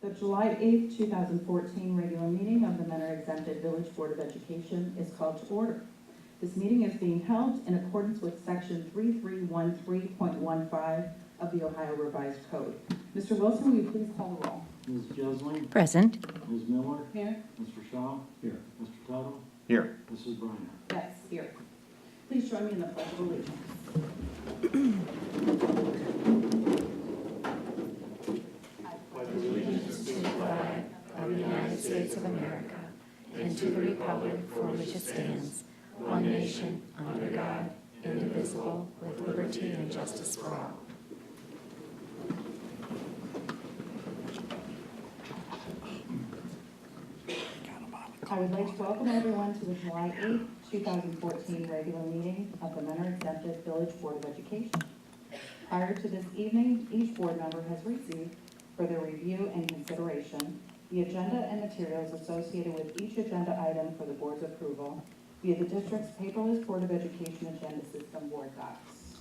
The July 8th, 2014 regular meeting of the Mentor Exempted Village Board of Education is called to order. This meeting is being held in accordance with Section 3313.15 of the Ohio Revised Code. Mr. Wilson, will you please call the roll? Ms. Jesling? Present. Ms. Miller? Here. Mr. Shaw? Here. Mr. Tuttle? Here. Mrs. Briner? Yes, here. Please join me in the Pledge of Allegiance. Allegiance to the flag of the United States of America and to the republic for which it stands, one nation, under God, indivisible, with liberty and justice for all. I would like to welcome everyone to the July 8th, 2014 regular meeting of the Mentor Exempted Village Board of Education. Prior to this evening, each board member has received, for their review and consideration, the agenda and materials associated with each agenda item for the board's approval via the district's paperless Board of Education agenda system, Board Docs.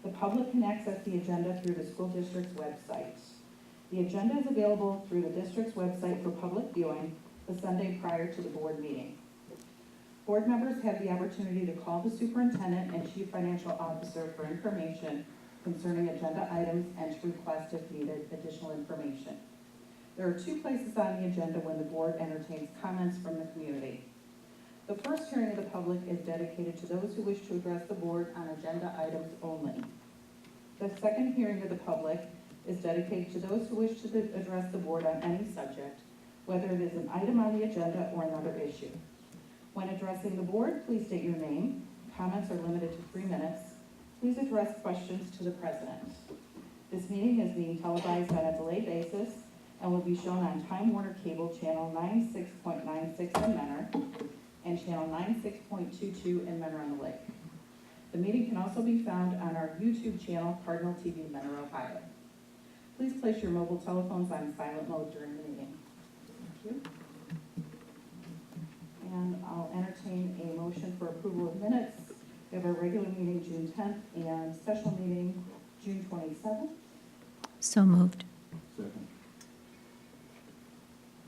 The public can access the agenda through the school district's website. The agenda is available through the district's website for public viewing the Sunday prior to the board meeting. Board members have the opportunity to call the superintendent and chief financial officer for information concerning agenda items and to request, if needed, additional information. There are two places on the agenda when the board entertains comments from the community. The first hearing of the public is dedicated to those who wish to address the board on agenda items only. The second hearing of the public is dedicated to those who wish to address the board on any subject, whether it is an item on the agenda or another issue. When addressing the board, please state your name. Comments are limited to 3 minutes. Please address questions to the president. This meeting is being televised on a delayed basis and will be shown on Time Warner Cable Channel 96.96 in Mentor and Channel 96.22 in Mentor-on-the-Lake. The meeting can also be found on our YouTube channel, Cardinal TV Mentor, Ohio. Please place your mobile telephones on silent mode during the meeting. Thank you. And I'll entertain a motion for approval of minutes. We have our regular meeting June 10th and special meeting June 27th. So moved. Second.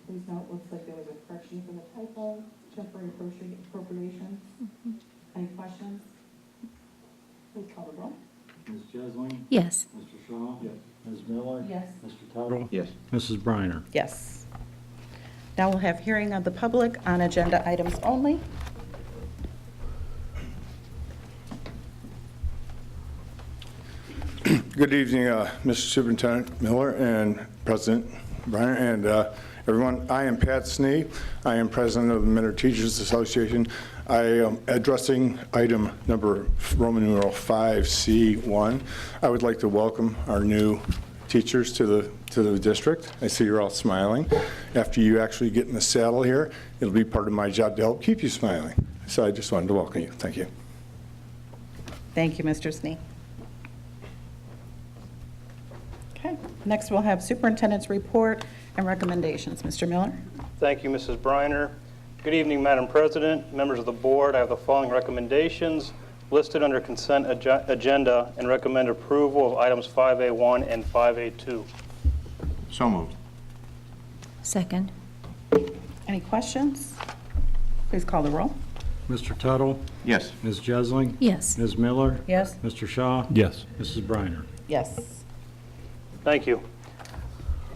Please note, looks like there was a correction for the typo, temporary appropriations. Any questions? Please call the roll. Ms. Jesling? Yes. Mr. Shaw? Yes. Ms. Miller? Yes. Mr. Tuttle? Yes. Mrs. Briner? Yes. Now we'll have hearing of the public on agenda items only. Good evening, Mr. Superintendent Miller and President Briner and everyone. I am Pat Snee. I am president of the Mentor Teachers Association. I am addressing item number Roman numeral 5C1. I would like to welcome our new teachers to the district. I see you're all smiling. After you actually get in the saddle here, it'll be part of my job to help keep you smiling. So I just wanted to welcome you. Thank you. Thank you, Mr. Snee. Okay, next we'll have superintendent's report and recommendations. Mr. Miller? Thank you, Mrs. Briner. Good evening, Madam President, members of the board. I have the following recommendations listed under consent agenda and recommend approval of items 5A1 and 5A2. So moved. Second. Any questions? Please call the roll. Mr. Tuttle? Yes. Ms. Jesling? Yes. Ms. Miller? Yes. Mr. Shaw? Yes. Mrs. Briner? Yes. Thank you.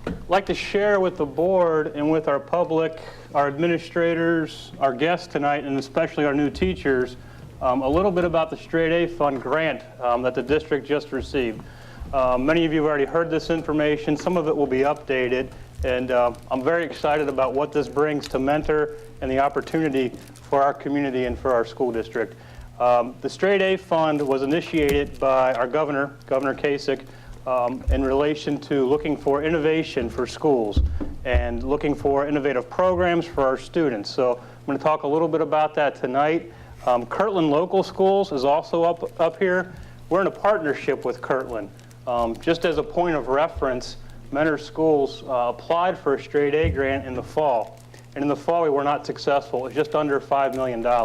I'd like to share with the board and with our public, our administrators, our guests tonight, and especially our new teachers, a little bit about the Straight A Fund grant that the district just received. Many of you have already heard this information. Some of it will be updated, and I'm very excited about what this brings to Mentor and the opportunity for our community and for our school district. The Straight A Fund was initiated by our governor, Governor Kasich, in relation to looking for innovation for schools and looking for innovative programs for our students. So I'm going to talk a little bit about that tonight. Kirtland Local Schools is also up here. We're in a partnership with Kirtland. Just as a point of reference, Mentor Schools applied for a Straight A grant in the fall. And in the fall, we were not successful. It was just under $5 million as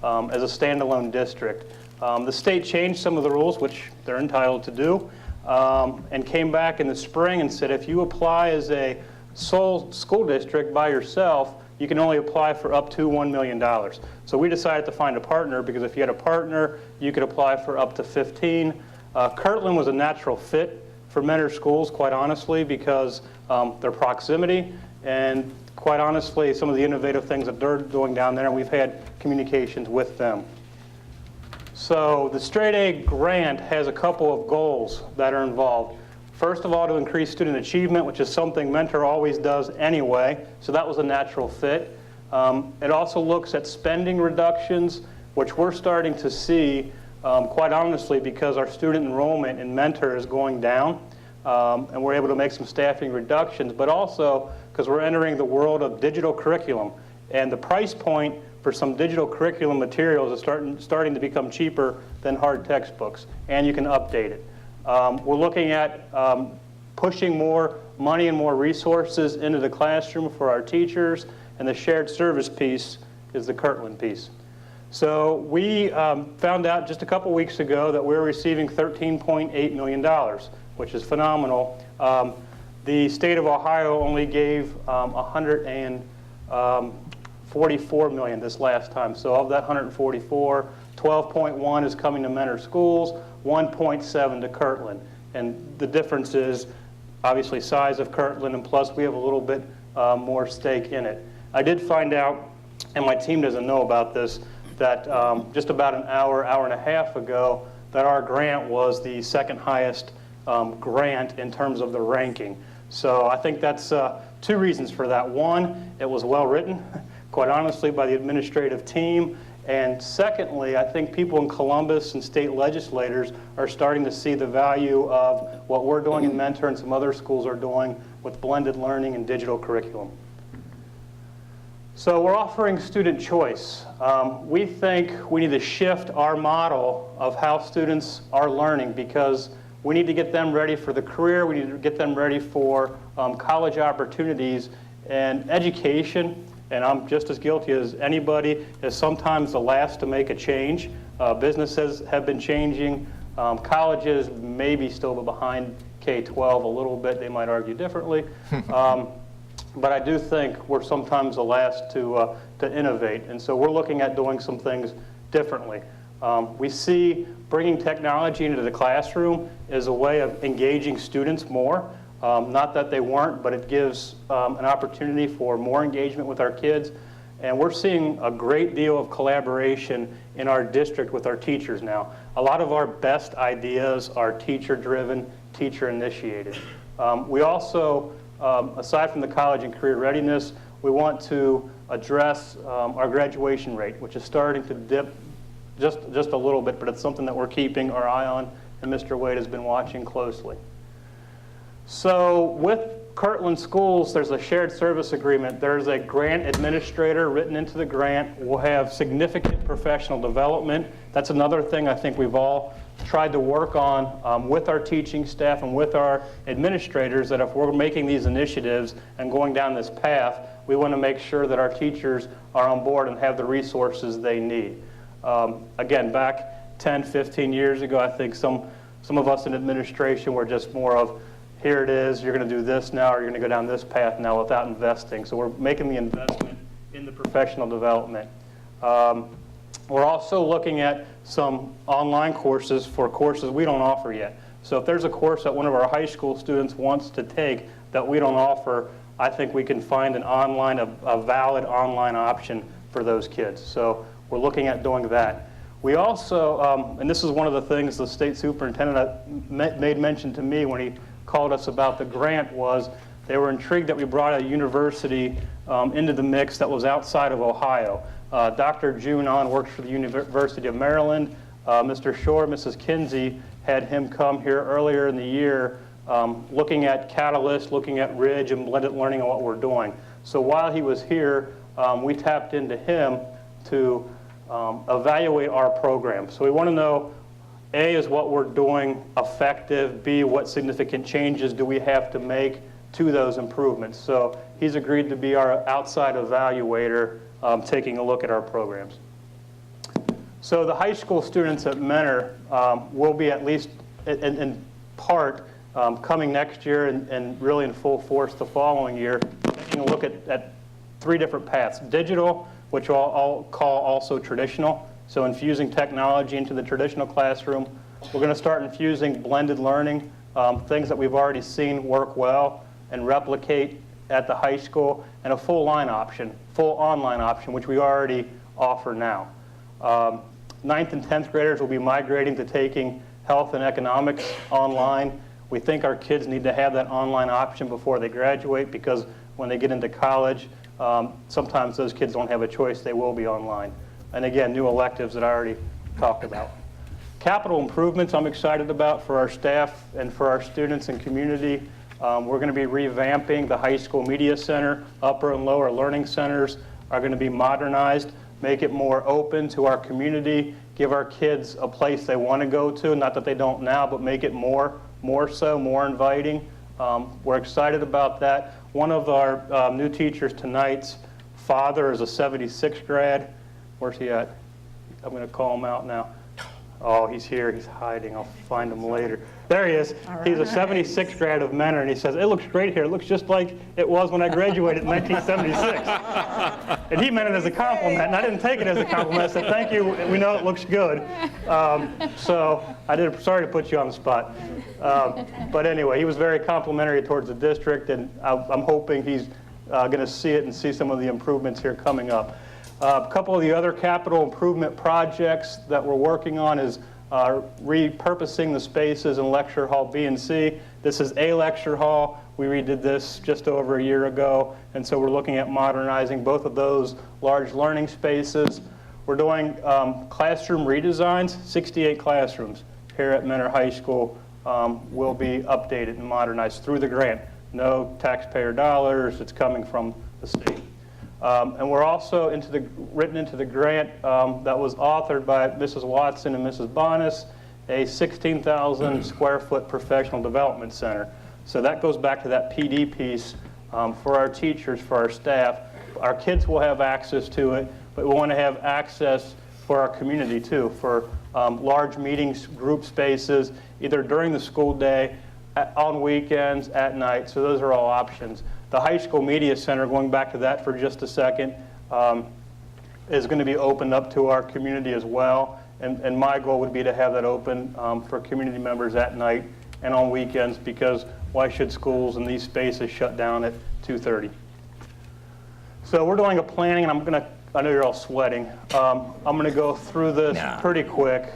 a standalone district. The state changed some of the rules, which they're entitled to do, and came back in the spring and said, if you apply as a sole school district by yourself, you can only apply for up to $1 million. So we decided to find a partner, because if you had a partner, you could apply for up to 15. Kirtland was a natural fit for Mentor Schools, quite honestly, because their proximity and, quite honestly, some of the innovative things that they're doing down there, and we've had communications with them. So the Straight A grant has a couple of goals that are involved. First of all, to increase student achievement, which is something Mentor always does anyway, so that was a natural fit. It also looks at spending reductions, which we're starting to see, quite honestly, because our student enrollment in Mentor is going down, and we're able to make some staffing reductions, but also because we're entering the world of digital curriculum, and the price point for some digital curriculum materials is starting to become cheaper than hard textbooks, and you can update it. We're looking at pushing more money and more resources into the classroom for our teachers, and the shared service piece is the Kirtland piece. So we found out just a couple weeks ago that we're receiving $13.8 million, which is phenomenal. The state of Ohio only gave $144 million this last time. So of that 144, 12.1 is coming to Mentor Schools, 1.7 to Kirtland. And the difference is obviously size of Kirtland, and plus we have a little bit more stake in it. I did find out, and my team doesn't know about this, that just about an hour and a half ago, that our grant was the second highest grant in terms of the ranking. So I think that's two reasons for that. One, it was well written, quite honestly, by the administrative team. And secondly, I think people in Columbus and state legislators are starting to see the value of what we're doing in Mentor and some other schools are doing with blended learning and digital curriculum. So we're offering student choice. We think we need to shift our model of how students are learning, because we need to get them ready for the career, we need to get them ready for college opportunities, and education, and I'm just as guilty as anybody, is sometimes the last to make a change. Businesses have been changing. Colleges maybe still behind K-12 a little bit. They might argue differently. But I do think we're sometimes the last to innovate. And so we're looking at doing some things differently. We see bringing technology into the classroom as a way of engaging students more. Not that they weren't, but it gives an opportunity for more engagement with our kids. And we're seeing a great deal of collaboration in our district with our teachers now. A lot of our best ideas are teacher-driven, teacher-initiated. We also, aside from the college and career readiness, we want to address our graduation rate, which is starting to dip just a little bit, but it's something that we're keeping our eye on, and Mr. Wade has been watching closely. So with Kirtland Schools, there's a shared service agreement. There's a grant administrator written into the grant. We'll have significant professional development. That's another thing I think we've all tried to work on with our teaching staff and with our administrators, that if we're making these initiatives and going down this path, we want to make sure that our teachers are on board and have the resources they need. Again, back 10, 15 years ago, I think some of us in administration were just more of, here it is, you're going to do this now, or you're going to go down this path now, without investing. So we're making the investment in the professional development. We're also looking at some online courses for courses we don't offer yet. So if there's a course that one of our high school students wants to take that we don't offer, I think we can find an online, a valid online option for those kids. So we're looking at doing that. We also, and this is one of the things the state superintendent made mention to me when he called us about the grant, was they were intrigued that we brought a university into the mix that was outside of Ohio. Dr. June On works for the University of Maryland. Mr. Shore, Mrs. Kinsey had him come here earlier in the year looking at Catalyst, looking at Ridge and blended learning and what we're doing. So while he was here, we tapped into him to evaluate our program. So we want to know, A, is what we're doing effective? B, what significant changes do we have to make to those improvements? So he's agreed to be our outside evaluator, taking a look at our programs. So the high school students at Mentor will be, at least in part, coming next year and really in full force the following year, taking a look at 3 different paths. Digital, which I'll call also traditional, so infusing technology into the traditional classroom. We're going to start infusing blended learning, things that we've already seen work well and replicate at the high school, and a full online option, which we already offer now. 9th and 10th graders will be migrating to taking health and economics online. We think our kids need to have that online option before they graduate, because when they get into college, sometimes those kids don't have a choice. They will be online. And again, new electives that I already talked about. Capital improvements I'm excited about for our staff and for our students and community. We're going to be revamping the high school media center. Upper and lower learning centers are going to be modernized, make it more open to our community, give our kids a place they want to go to, not that they don't now, but make it more so, more inviting. We're excited about that. One of our new teachers tonight's father is a 76 grad. Where's he at? I'm going to call him out now. Oh, he's here. He's hiding. I'll find him later. There he is. He's a 76 grad of Mentor, and he says, it looks great here. It looks just like it was when I graduated in 1976. And he meant it as a compliment, and I didn't take it as a compliment. I said, thank you. We know it looks good. So sorry to put you on the spot. But anyway, he was very complimentary towards the district, and I'm hoping he's going to see it and see some of the improvements here coming up. A couple of the other capital improvement projects that we're working on is repurposing the spaces in lecture hall B and C. This is a lecture hall. We redid this just over a year ago, and so we're looking at modernizing both of those large learning spaces. We're doing classroom redesigns. 68 classrooms here at Mentor High School will be updated and modernized through the grant. No taxpayer dollars. It's coming from the state. And we're also written into the grant that was authored by Mrs. Watson and Mrs. Bonas, a 16,000 square foot professional development center. So that goes back to that PD piece for our teachers, for our staff. Our kids will have access to it, but we want to have access for our community too, for large meetings, group spaces, either during the school day, on weekends, at night. So those are all options. The High School Media Center, going back to that for just a second, is going to be opened up to our community as well. And my goal would be to have that open for community members at night and on weekends, because why should schools in these spaces shut down at 2:30? So we're doing a planning, and I know you're all sweating. I'm going to go through this pretty quick.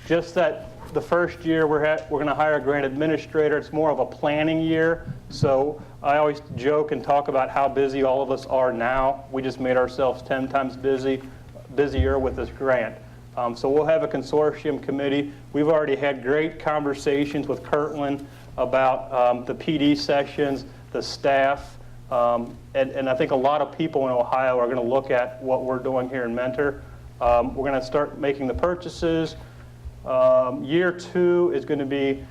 Just that the first year we're going to hire a grant administrator. It's more of a planning year. So I always joke and talk about how busy all of us are now. We just made ourselves 10 times busier with this grant. So we'll have a consortium committee. We've already had great conversations with Kirtland about the PD sessions, the staff, and I think a lot of people in Ohio are going to look at what we're doing here in Mentor. We're going to start making the purchases. Year 2 is going to be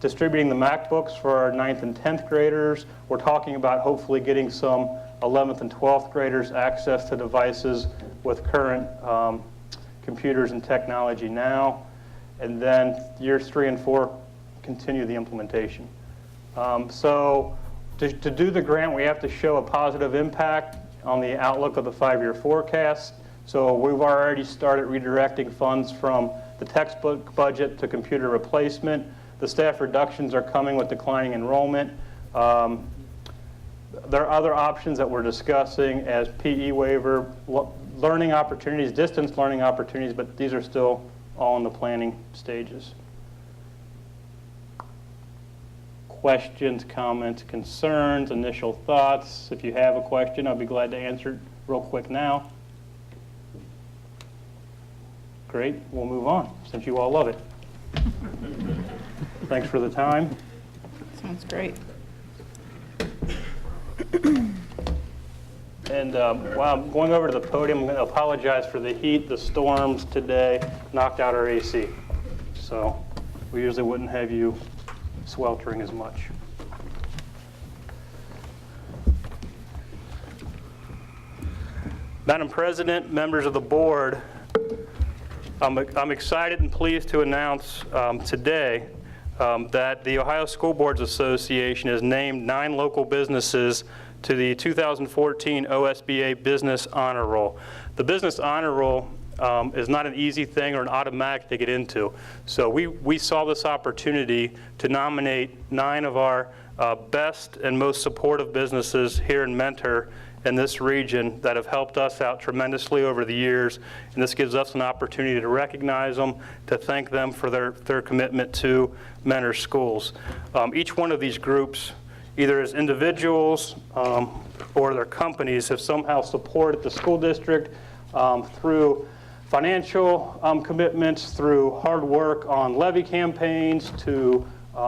distributing the MacBooks for our 9th and 10th graders. We're talking about hopefully getting some 11th and 12th graders access to devices with current computers and technology now. And then years 3 and 4 continue the implementation. So to do the grant, we have to show a positive impact on the outlook of the 5-year forecast. So we've already started redirecting funds from the textbook budget to computer replacement. The staff reductions are coming with declining enrollment. There are other options that we're discussing as PE waiver, learning opportunities, distance learning opportunities, but these are still all in the planning stages. Questions, comments, concerns, initial thoughts? If you have a question, I'll be glad to answer it real quick now. Great, we'll move on, since you all love it. Thanks for the time. Sounds great. And while I'm going over to the podium, I'm going to apologize for the heat. The storms today knocked out our AC. So we usually wouldn't have you sweltering as much. Madam President, members of the board, I'm excited and pleased to announce today that the Ohio School Boards Association has named 9 local businesses to the 2014 OSBA Business Honor Roll. The Business Honor Roll is not an easy thing or an automatic to get into. So we saw this opportunity to nominate 9 of our best and most supportive businesses here in Mentor in this region that have helped us out tremendously over the years. And this gives us an opportunity to recognize them, to thank them for their commitment to Mentor schools. Each one of these groups, either as individuals or their companies, have somehow supported the school district through financial commitments, through hard work on levy campaigns, to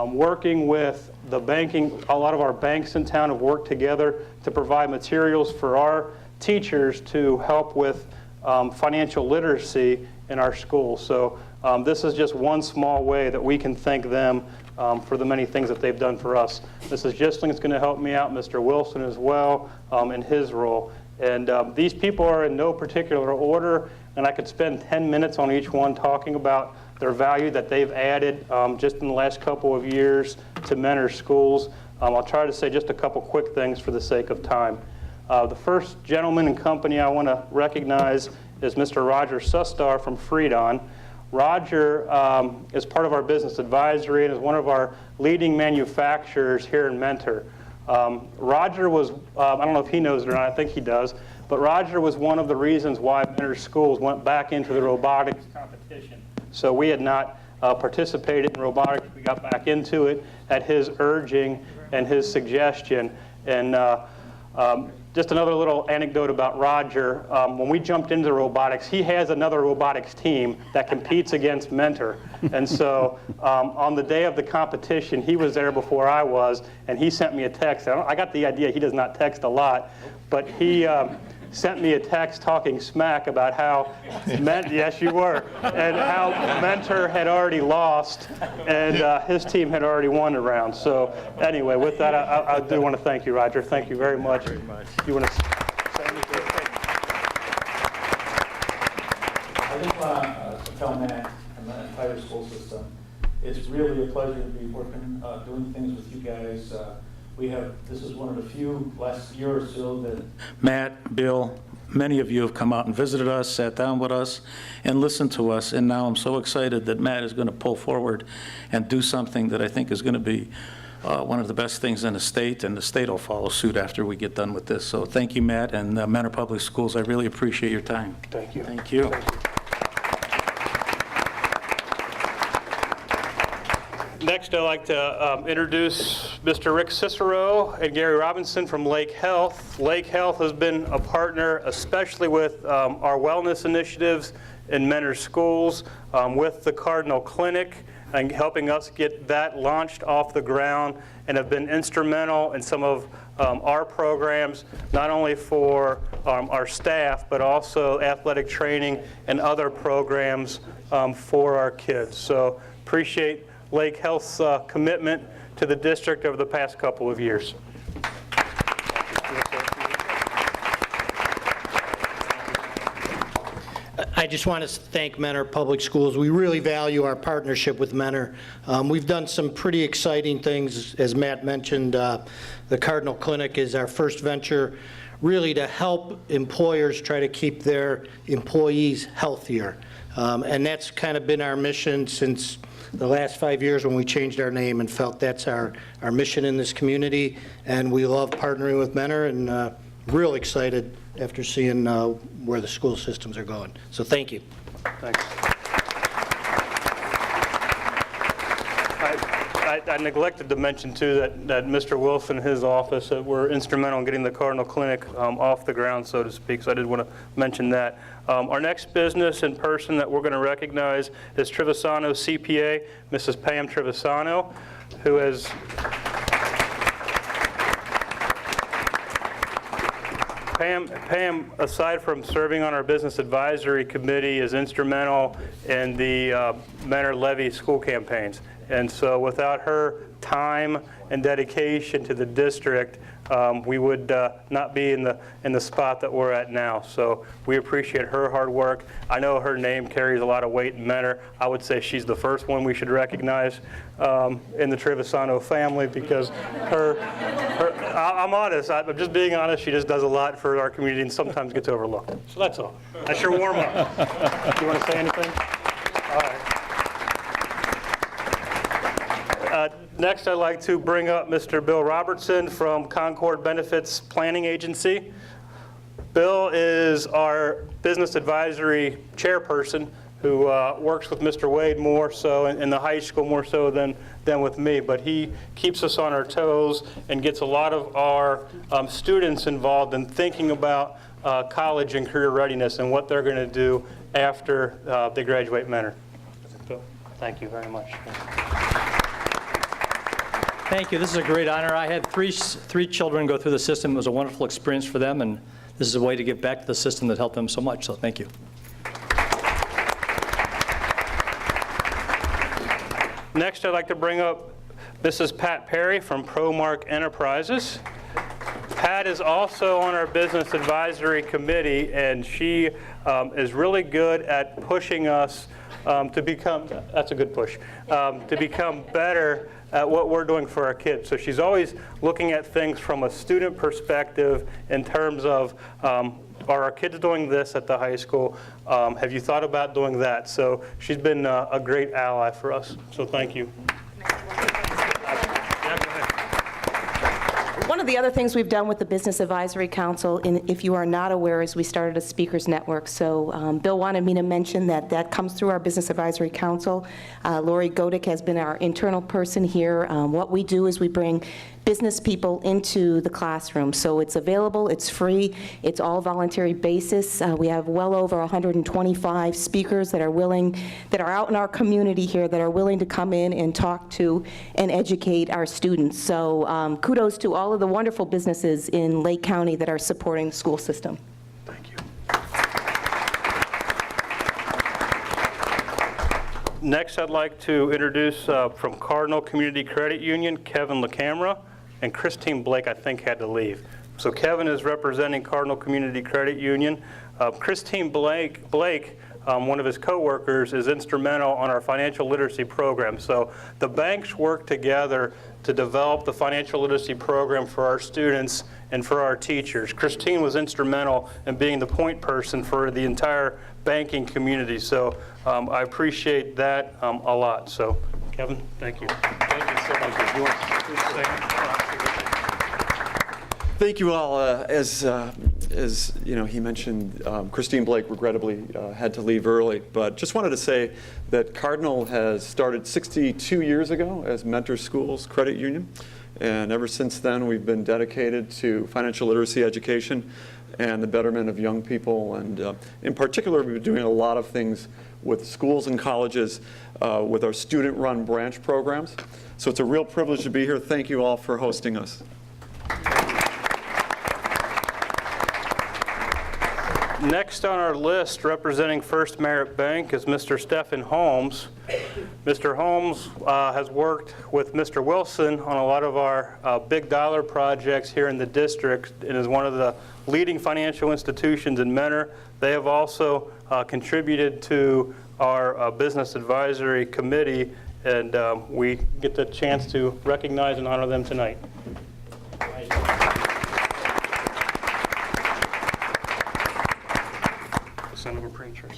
working with the banking. A lot of our banks in town have worked together to provide materials for our teachers to help with financial literacy in our schools. So this is just one small way that we can thank them for the many things that they've done for us. Mrs. Gisling is going to help me out, Mr. Wilson as well in his role. And these people are in no particular order, and I could spend 10 minutes on each one talking about their value that they've added just in the last couple of years to Mentor schools. I'll try to say just a couple quick things for the sake of time. The first gentleman and company I want to recognize is Mr. Roger Sustar from Freedon. Roger is part of our business advisory and is one of our leading manufacturers here in Mentor. Roger was, I don't know if he knows it or not, I think he does, but Roger was one of the reasons why Mentor schools went back into the robotics competition. So we had not participated in robotics. We got back into it at his urging and his suggestion. And just another little anecdote about Roger. When we jumped into robotics, he has another robotics team that competes against Mentor. And so on the day of the competition, he was there before I was, and he sent me a text. I got the idea he does not text a lot, but he sent me a text talking smack about how, yes you were, and how Mentor had already lost and his team had already won a round. So anyway, with that, I do want to thank you, Roger. Thank you very much. You want to say anything? I just want to tell Matt and the entire school system, it's really a pleasure to be working, doing things with you guys. This is one of the few last year or so that Matt, Bill, many of you have come out and visited us, sat down with us, and listened to us. And now I'm so excited that Matt is going to pull forward and do something that I think is going to be one of the best things in the state, and the state will follow suit after we get done with this. So thank you, Matt, and Mentor Public Schools. I really appreciate your time. Thank you. Thank you. Thank you. Next, I'd like to introduce Mr. Rick Cicero and Gary Robinson from Lake Health. Lake Health has been a partner, especially with our wellness initiatives in Mentor schools, with the Cardinal Clinic, and helping us get that launched off the ground, and have been instrumental in some of our programs, not only for our staff, but also athletic training and other programs for our kids. So appreciate Lake Health's commitment to the district over the past couple of years. I just want to thank Mentor Public Schools. We really value our partnership with Mentor. We've done some pretty exciting things. As Matt mentioned, the Cardinal Clinic is our first venture really to help employers try to keep their employees healthier. And that's kind of been our mission since the last 5 years when we changed our name and felt that's our mission in this community. And we love partnering with Mentor, and real excited after seeing where the school systems are going. So thank you. Thanks. I neglected to mention, too, that Mr. Wilson and his office were instrumental in getting the Cardinal Clinic off the ground, so to speak, so I did want to mention that. Our next business in person that we're going to recognize is Trevisano CPA, Mrs. Pam Trevisano, who has Pam, aside from serving on our business advisory committee, is instrumental in the Mentor Levy school campaigns. And so without her time and dedication to the district, we would not be in the spot that we're at now. So we appreciate her hard work. I know her name carries a lot of weight in Mentor. I would say she's the first one we should recognize in the Trevisano family, because I'm honest, I'm just being honest, she just does a lot for our community and sometimes gets overlooked. So that's all. That's your warm up. Do you want to say anything? All right. Next, I'd like to bring up Mr. Bill Robertson from Concord Benefits Planning Agency. Bill is our business advisory chairperson who works with Mr. Wade more so in the high school, more so than with me, but he keeps us on our toes and gets a lot of our students involved in thinking about college and career readiness and what they're going to do after they graduate Mentor. Bill, thank you very much. Thank you. This is a great honor. I had three children go through the system. It was a wonderful experience for them, and this is a way to give back to the system that helped them so much. So thank you. Next, I'd like to bring up Mrs. Pat Perry from ProMark Enterprises. Pat is also on our business advisory committee, and she is really good at pushing us to become, that's a good push, to become better at what we're doing for our kids. So she's always looking at things from a student perspective in terms of, are our kids doing this at the high school? Have you thought about doing that? So she's been a great ally for us. So thank you. One of the other things we've done with the Business Advisory Council, if you are not aware, is we started a speakers network. So Bill wanted me to mention that comes through our Business Advisory Council. Lori Godick has been our internal person here. What we do is we bring business people into the classroom. So it's available, it's free, it's all voluntary basis. We have well over 125 speakers that are out in our community here that are willing to come in and talk to and educate our students. So kudos to all of the wonderful businesses in Lake County that are supporting the school system. Thank you. Next, I'd like to introduce from Cardinal Community Credit Union, Kevin LaCamera, and Christine Blake, I think, had to leave. So Kevin is representing Cardinal Community Credit Union. Christine Blake, one of his coworkers, is instrumental on our financial literacy program. So the banks work together to develop the financial literacy program for our students and for our teachers. Christine was instrumental in being the point person for the entire banking community. So I appreciate that a lot. So Kevin, thank you. Thank you so much. Thank you all. As you know, he mentioned, Christine Blake regrettably had to leave early, but just wanted to say that Cardinal has started 62 years ago as Mentor Schools Credit Union, and ever since then we've been dedicated to financial literacy education and the betterment of young people, and in particular we've been doing a lot of things with schools and colleges with our student-run branch programs. So it's a real privilege to be here. Thank you all for hosting us. Next on our list, representing First Merit Bank, is Mr. Stephen Holmes. Mr. Holmes has worked with Mr. Wilson on a lot of our big dollar projects here in the district and is one of the leading financial institutions in Mentor. They have also contributed to our business advisory committee, and we get the chance to recognize and honor them tonight. Son of a preacher.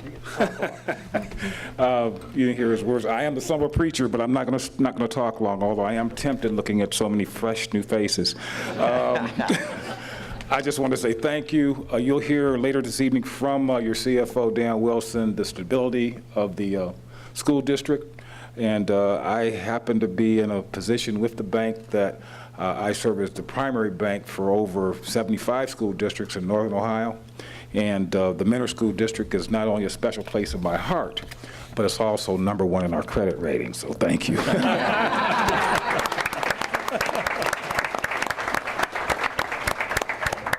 You didn't hear his words. I am the son of a preacher, but I'm not going to talk long, although I am tempted looking at so many fresh new faces. I just want to say thank you. You'll hear later this evening from your CFO, Dan Wilson, the stability of the school district. And I happen to be in a position with the bank that I serve as the primary bank for over 75 school districts in Northern Ohio. And the Mentor School District is not only a special place in my heart, but it's also #1 in our credit rating, so thank you.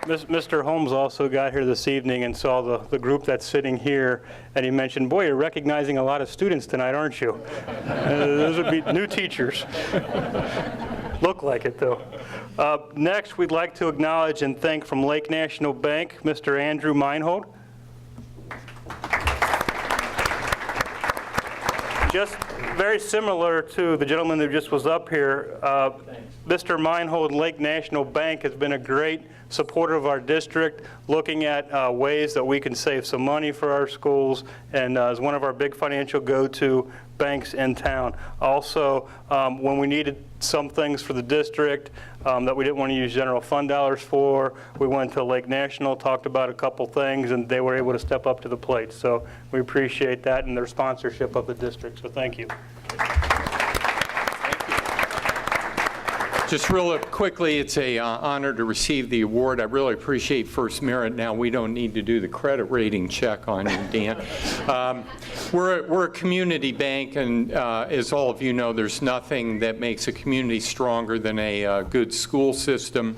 Mr. Holmes also got here this evening and saw the group that's sitting here, and he mentioned, boy, you're recognizing a lot of students tonight, aren't you? Those would be new teachers. Look like it, though. Next, we'd like to acknowledge and thank from Lake National Bank, Mr. Andrew Meinhold. Just very similar to the gentleman who just was up here, Mr. Meinhold, Lake National Bank has been a great supporter of our district, looking at ways that we can save some money for our schools, and is one of our big financial go-to banks in town. Also, when we needed some things for the district that we didn't want to use general fund dollars for, we went to Lake National, talked about a couple things, and they were able to step up to the plate. So we appreciate that and their sponsorship of the district. So thank you. Just real quickly, it's an honor to receive the award. I really appreciate First Merit. Now, we don't need to do the credit rating check on you, Dan. We're a community bank, and as all of you know, there's nothing that makes a community stronger than a good school system.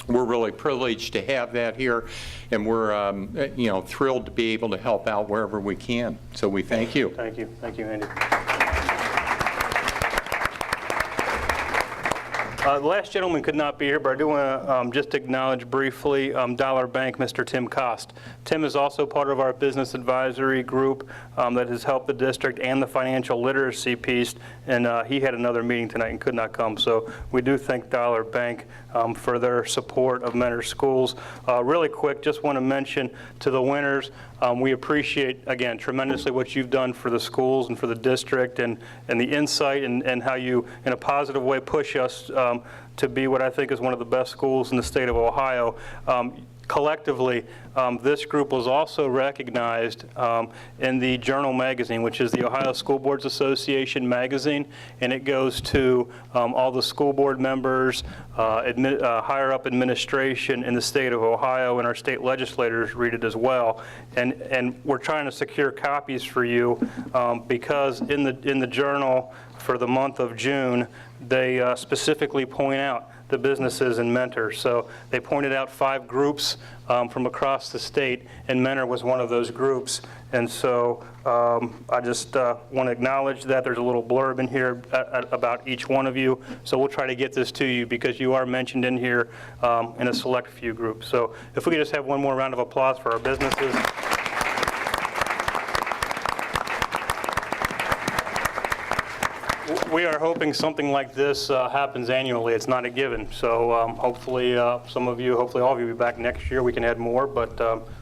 We're really privileged to have that here, and we're thrilled to be able to help out wherever we can. So we thank you. Thank you. Thank you, Andy. The last gentleman could not be here, but I do want to just acknowledge briefly Dollar Bank, Mr. Tim Cost. Tim is also part of our business advisory group that has helped the district and the financial literacy piece, and he had another meeting tonight and could not come. So we do thank Dollar Bank for their support of Mentor Schools. Really quick, just want to mention to the winners, we appreciate, again, tremendously what you've done for the schools and for the district, and the insight and how you, in a positive way, push us to be what I think is one of the best schools in the state of Ohio. Collectively, this group was also recognized in the Journal magazine, which is the Ohio School Boards Association magazine, and it goes to all the school board members, higher up administration in the state of Ohio, and our state legislators read it as well. And we're trying to secure copies for you because in the Journal for the month of June, they specifically point out the businesses in Mentor. So they pointed out 5 groups from across the state, and Mentor was one of those groups. And so I just want to acknowledge that. There's a little blurb in here about each one of you. So we'll try to get this to you because you are mentioned in here in a select few groups. So if we could just have one more round of applause for our businesses. We are hoping something like this happens annually. It's not a given. So hopefully some of you, hopefully all of you will be back next year. We can add more, but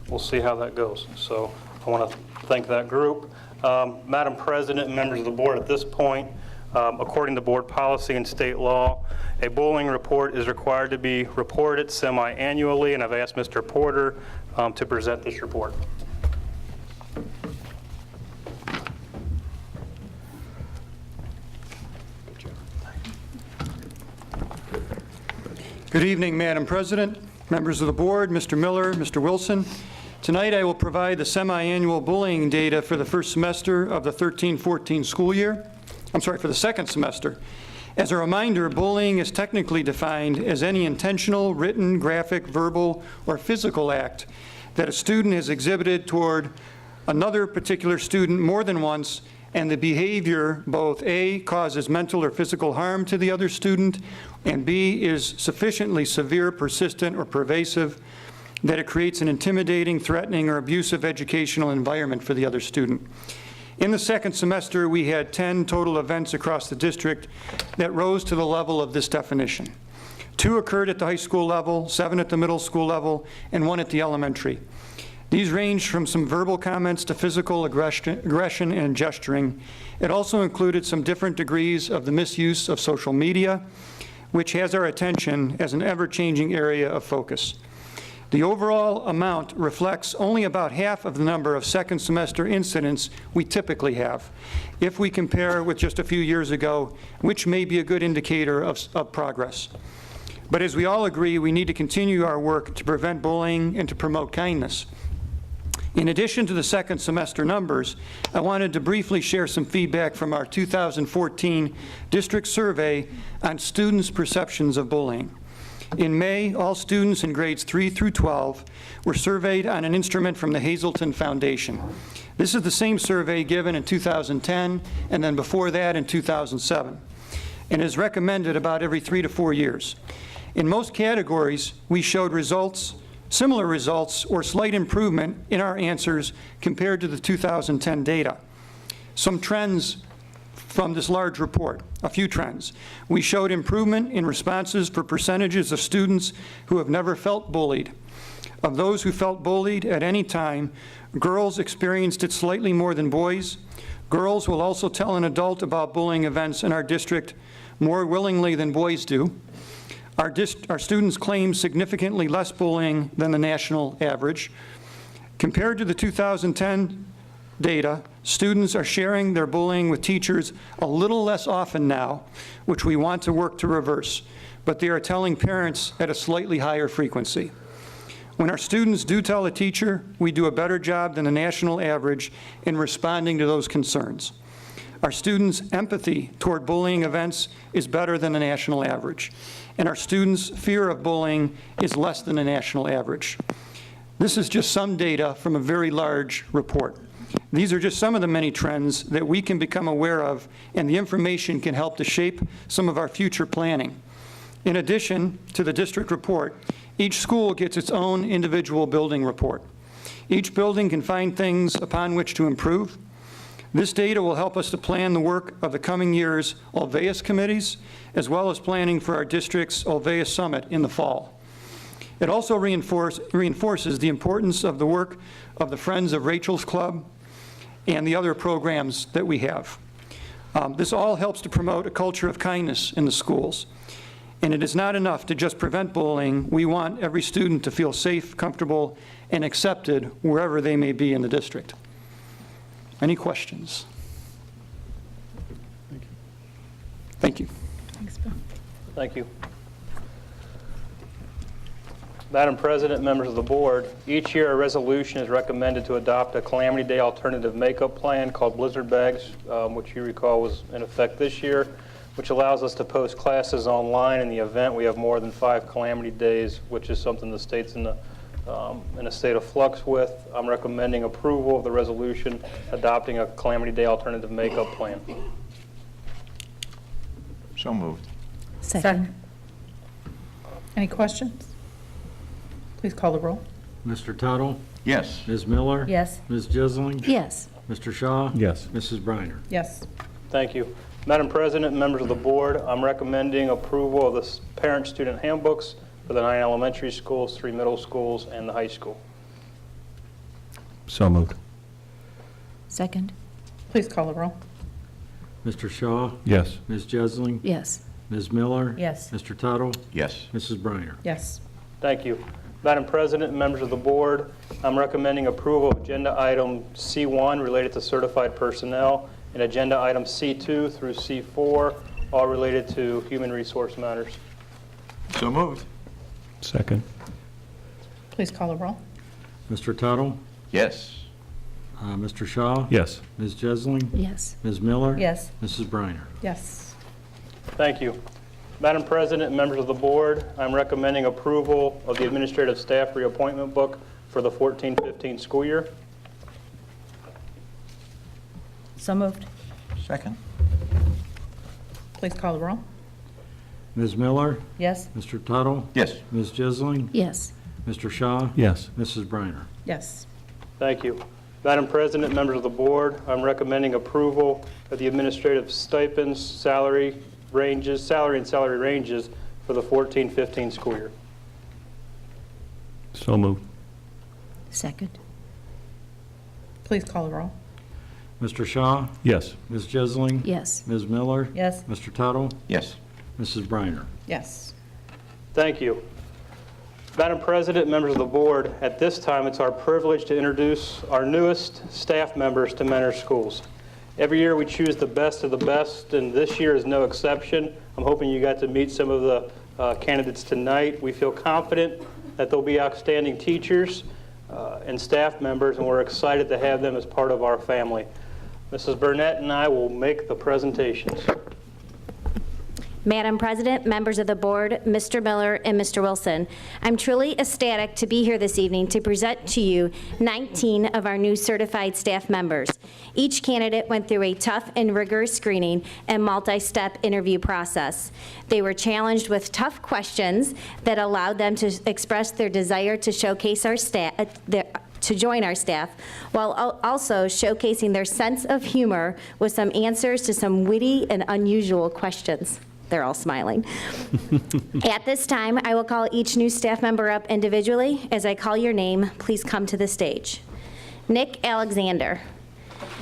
we'll see how that goes. So I want to thank that group. Madam President and members of the board, at this point, according to board policy and state law, a bullying report is required to be reported semi-annually, and I've asked Mr. Porter to present this report. Good evening, Madam President, members of the board, Mr. Miller, Mr. Wilson. Tonight I will provide the semi-annual bullying data for the first semester of the 13-14 school year. For the second semester. As a reminder, bullying is technically defined as any intentional, written, graphic, verbal, or physical act that a student has exhibited toward another particular student more than once, and the behavior both A, causes mental or physical harm to the other student, and B, is sufficiently severe, persistent, or pervasive that it creates an intimidating, threatening, or abusive educational environment for the other student. In the second semester, we had 10 total events across the district that rose to the level of this definition. 2 occurred at the high school level, 7 at the middle school level, and 1 at the elementary. These ranged from some verbal comments to physical aggression and gesturing. It also included some different degrees of the misuse of social media, which has our attention as an ever-changing area of focus. The overall amount reflects only about half of the number of second semester incidents we typically have, if we compare with just a few years ago, which may be a good indicator of progress. But as we all agree, we need to continue our work to prevent bullying and to promote kindness. In addition to the second semester numbers, I wanted to briefly share some feedback from our 2014 district survey on students' perceptions of bullying. In May, all students in grades 3 through 12 were surveyed on an instrument from the Hazelton Foundation. This is the same survey given in 2010 and then before that in 2007. and is recommended about every 3 to 4 years. In most categories, we showed similar results or slight improvement in our answers compared to the 2010 data. Some trends from this large report, a few trends. We showed improvement in responses for percentages of students who have never felt bullied. Of those who felt bullied at any time, girls experienced it slightly more than boys. Girls will also tell an adult about bullying events in our district more willingly than boys do. Our students claim significantly less bullying than the national average. Compared to the 2010 data, students are sharing their bullying with teachers a little less often now, which we want to work to reverse, but they are telling parents at a slightly higher frequency. When our students do tell a teacher, we do a better job than the national average in responding to those concerns. Our students' empathy toward bullying events is better than the national average, and our students' fear of bullying is less than the national average. This is just some data from a very large report. These are just some of the many trends that we can become aware of, and the information can help to shape some of our future planning. In addition to the district report, each school gets its own individual building report. Each building can find things upon which to improve. This data will help us to plan the work of the coming year's Ulvaeus committees, as well as planning for our district's Ulvaeus Summit in the fall. It also reinforces the importance of the work of the Friends of Rachel's Club and the other programs that we have. This all helps to promote a culture of kindness in the schools. And it is not enough to just prevent bullying. We want every student to feel safe, comfortable, and accepted wherever they may be in the district. Any questions? Thank you. Thanks, Bill. Thank you. Madam President, members of the board, each year a resolution is recommended to adopt a Calamity Day alternative makeup plan called Blizzard Bags, which you recall was in effect this year, which allows us to post classes online in the event we have more than 5 calamity days, which is something the state's in a state of flux with. I'm recommending approval of the resolution adopting a Calamity Day alternative makeup plan. So moved. Second. Any questions? Please call the roll. Mr. Tuttle? Yes. Ms. Miller? Yes. Ms. Jisling? Yes. Mr. Shaw? Yes. Mrs. Briner? Yes. Thank you. Madam President, members of the board, I'm recommending approval of the parent-student handbooks for the 9 elementary schools, 3 middle schools, and the high school. So moved. Second. Please call the roll. Mr. Shaw? Yes. Ms. Jisling? Yes. Ms. Miller? Yes. Mr. Tuttle? Yes. Mrs. Briner? Yes. Thank you. Madam President, members of the board, I'm recommending approval of agenda item C1 related to certified personnel and agenda item C2 through C4, all related to human resource matters. So moved. Second. Please call the roll. Mr. Tuttle? Yes. Mr. Shaw? Yes. Ms. Jisling? Yes. Ms. Miller? Yes. Mrs. Briner? Yes. Thank you. Madam President, members of the board, I'm recommending approval of the administrative staff reappointment book for the 14-15 school year. So moved. Second. Please call the roll. Ms. Miller? Yes. Mr. Tuttle? Yes. Ms. Jisling? Yes. Mr. Shaw? Yes. Mrs. Briner? Yes. Thank you. Madam President, members of the board, I'm recommending approval of the administrative stipends, salary and salary ranges for the 14-15 school year. So moved. Second. Please call the roll. Mr. Shaw? Yes. Ms. Jisling? Yes. Ms. Miller? Yes. Mr. Tuttle? Yes. Mrs. Briner? Yes. Thank you. Madam President, members of the board, at this time it's our privilege to introduce our newest staff members to Mentor Schools. Every year we choose the best of the best, and this year is no exception. I'm hoping you got to meet some of the candidates tonight. We feel confident that they'll be outstanding teachers and staff members, and we're excited to have them as part of our family. Mrs. Burnett and I will make the presentations. Madam President, members of the board, Mr. Miller, and Mr. Wilson, I'm truly ecstatic to be here this evening to present to you 19 of our new certified staff members. Each candidate went through a tough and rigorous screening and multi-step interview process. They were challenged with tough questions that allowed them to express their desire to showcase our staff, to join our staff, while also showcasing their sense of humor with some answers to some witty and unusual questions. They're all smiling. At this time, I will call each new staff member up individually. As I call your name, please come to the stage. Nick Alexander.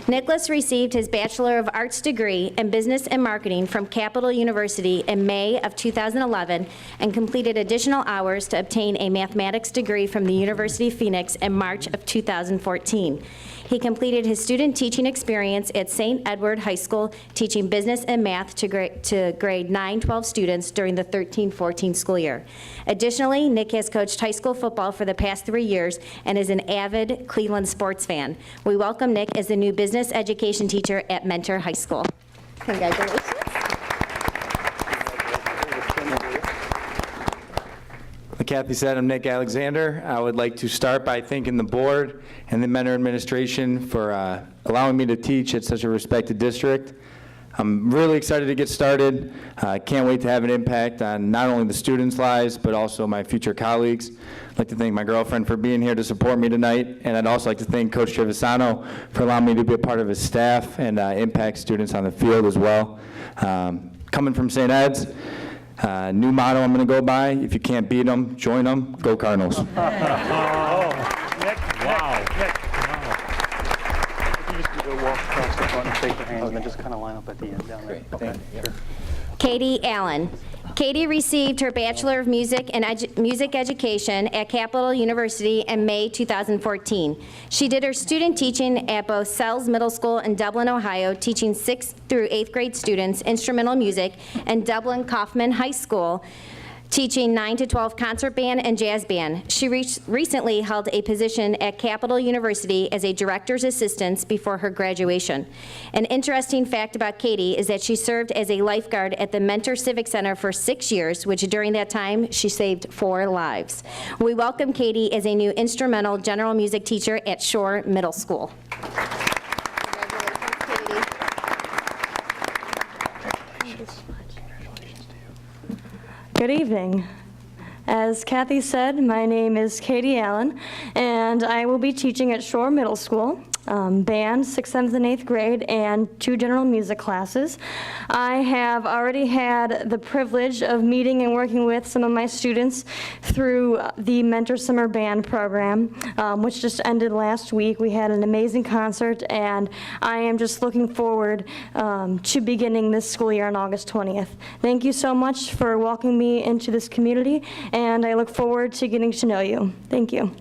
Nicholas received his Bachelor of Arts degree in Business and Marketing from Capital University in May of 2011 and completed additional hours to obtain a mathematics degree from the University of Phoenix in March of 2014. He completed his student teaching experience at St. Edward High School, teaching business and math to grade 9-12 students during the 13-14 school year. Additionally, Nick has coached high school football for the past 3 years and is an avid Cleveland sports fan. We welcome Nick as the new business education teacher at Mentor High School. Congratulations. Like Kathy said, I'm Nick Alexander. I would like to start by thanking the board and the Mentor administration for allowing me to teach at such a respected district. I'm really excited to get started. Can't wait to have an impact on not only the students' lives, but also my future colleagues. I'd like to thank my girlfriend for being here to support me tonight, and I'd also like to thank Coach Trevisano for allowing me to be a part of his staff and impact students on the field as well. Coming from St. Ed's, new motto I'm going to go by: if you can't beat them, join them. Go Cardinals. Nick, wow. Nick. You just go walk across the front and shake their hands, and then just kind of line up at the end down there. Okay, sure. Katie Allen. Katie received her Bachelor of Music and Music Education at Capital University in May 2014. She did her student teaching at both Sells Middle School in Dublin, Ohio, teaching 6th through 8th grade students instrumental music, and Dublin Kaufman High School, teaching 9-12 concert band and jazz band. She recently held a position at Capital University as a director's assistant before her graduation. An interesting fact about Katie is that she served as a lifeguard at the Mentor Civic Center for 6 years, which during that time she saved 4 lives. We welcome Katie as a new instrumental general music teacher at Shore Middle School. Good evening. As Kathy said, my name is Katie Allen, and I will be teaching at Shore Middle School, band, 6th, 7th, and 8th grade, and 2 general music classes. I have already had the privilege of meeting and working with some of my students through the Mentor Summer Band program, which just ended last week. We had an amazing concert, and I am just looking forward to beginning this school year on August 20th. Thank you so much for welcoming me into this community, and I look forward to getting to know you. Thank you.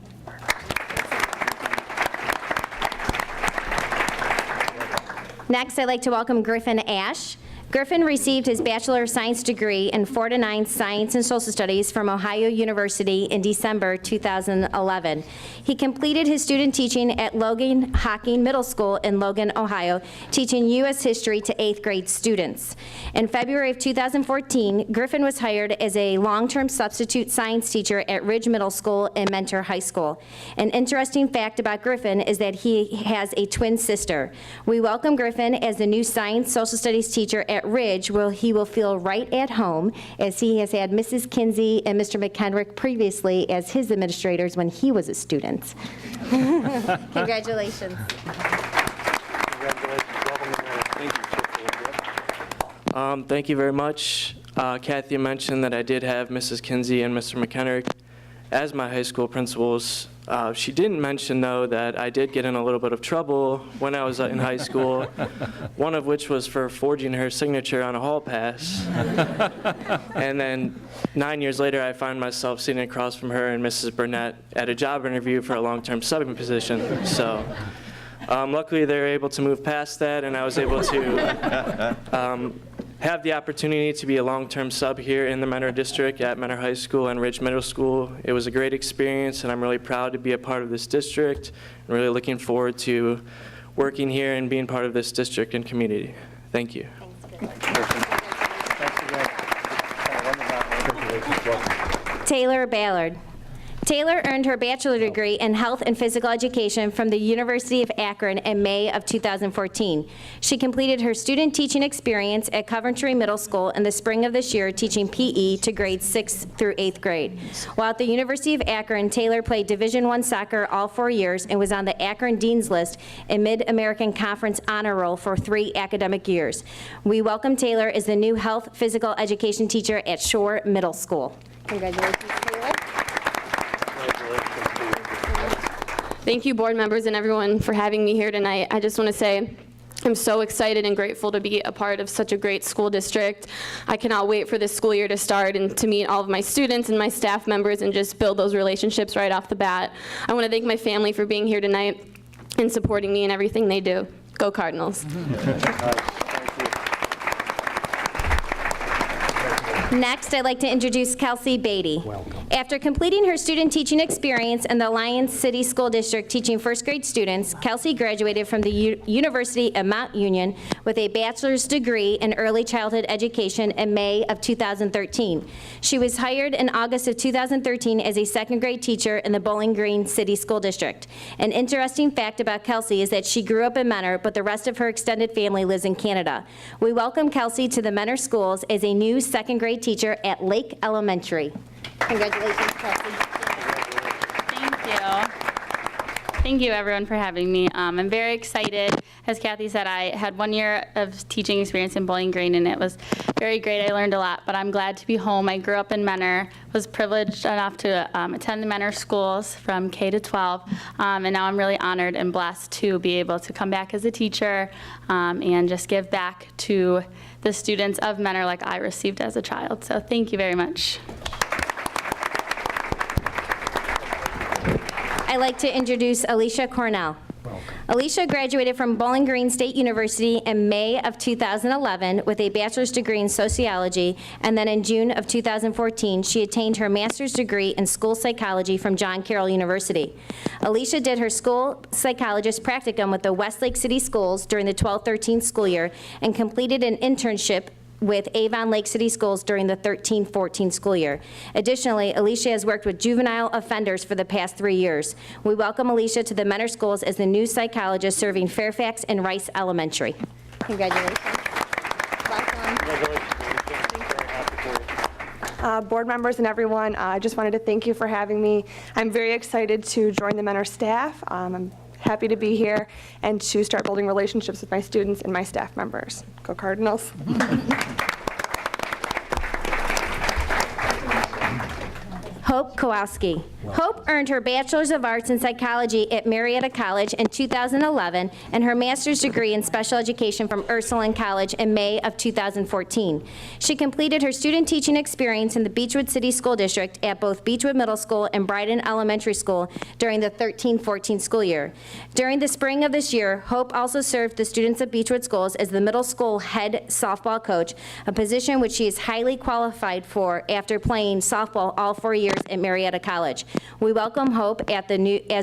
Next, I'd like to welcome Griffin Ash. Griffin received his Bachelor of Science degree in 4-9 Science and Social Studies from Ohio University in December 2011. He completed his student teaching at Logan Hocking Middle School in Logan, Ohio, teaching U.S. history to 8th grade students. In February of 2014, Griffin was hired as a long-term substitute science teacher at Ridge Middle School and Mentor High School. An interesting fact about Griffin is that he has a twin sister. We welcome Griffin as the new Science Social Studies teacher at Ridge, where he will feel right at home, as he has had Mrs. Kinsey and Mr. McHenrick previously as his administrators when he was a student. Congratulations. Thank you very much. Kathy mentioned that I did have Mrs. Kinsey and Mr. McHenrick as my high school principals. She didn't mention, though, that I did get in a little bit of trouble when I was in high school, one of which was for forging her signature on a hall pass. And then 9 years later, I find myself sitting across from her and Mrs. Burnett at a job interview for a long-term subbing position. So luckily, they were able to move past that, and I was able to have the opportunity to be a long-term sub here in the Mentor District at Mentor High School and Ridge Middle School. It was a great experience, and I'm really proud to be a part of this district, and really looking forward to working here and being part of this district and community. Thank you. Thanks again. Taylor Ballard. Taylor earned her bachelor's degree in health and physical education from the University of Akron in May of 2014. She completed her student teaching experience at Coventry Middle School in the spring of this year, teaching PE to grades 6th through 8th grade. While at the University of Akron, Taylor played Division I soccer all 4 years and was on the Akron Dean's List and Mid-American Conference Honor Roll for 3 academic years. We welcome Taylor as the new health physical education teacher at Shore Middle School. Congratulations, Taylor. Thank you, board members and everyone, for having me here tonight. I just want to say I'm so excited and grateful to be a part of such a great school district. I cannot wait for this school year to start and to meet all of my students and my staff members and just build those relationships right off the bat. I want to thank my family for being here tonight and supporting me in everything they do. Go Cardinals. Next, I'd like to introduce Kelsey Beatty. After completing her student teaching experience in the Lyons City School District teaching first grade students, Kelsey graduated from the University of Mount Union with a bachelor's degree in early childhood education in May of 2013. She was hired in August of 2013 as a second grade teacher in the Bowling Green City School District. An interesting fact about Kelsey is that she grew up in Mentor, but the rest of her extended family lives in Canada. We welcome Kelsey to the Mentor Schools as a new second grade teacher at Lake Elementary. Congratulations, Kelsey. Thank you. Thank you, everyone, for having me. I'm very excited. As Kathy said, I had 1 year of teaching experience in Bowling Green, and it was very great. I learned a lot, but I'm glad to be home. I grew up in Mentor, was privileged enough to attend the Mentor schools from K to 12, and now I'm really honored and blessed to be able to come back as a teacher and just give back to the students of Mentor like I received as a child. So thank you very much. I'd like to introduce Alicia Cornell. Alicia graduated from Bowling Green State University in May of 2011 with a bachelor's degree in sociology, and then in June of 2014, she attained her master's degree in school psychology from John Carroll University. Alicia did her school psychologist practicum with the Westlake City Schools during the 12-13 school year and completed an internship with Avon Lake City Schools during the 13-14 school year. Additionally, Alicia has worked with juvenile offenders for the past 3 years. We welcome Alicia to the Mentor Schools as the new psychologist serving Fairfax and Rice Elementary. Congratulations. Board members and everyone, I just wanted to thank you for having me. I'm very excited to join the Mentor staff. I'm happy to be here and to start building relationships with my students and my staff members. Go Cardinals. Hope Kowalski. Hope earned her Bachelor's of Arts in Psychology at Marietta College in 2011 and her Master's degree in Special Education from Ursuline College in May of 2014. She completed her student teaching experience in the Beechwood City School District at both Beechwood Middle School and Bryden Elementary School during the 13-14 school year. During the spring of this year, Hope also served the students of Beechwood Schools as the middle school head softball coach, a position which she is highly qualified for after playing softball all 4 years at Marietta College. We welcome Hope as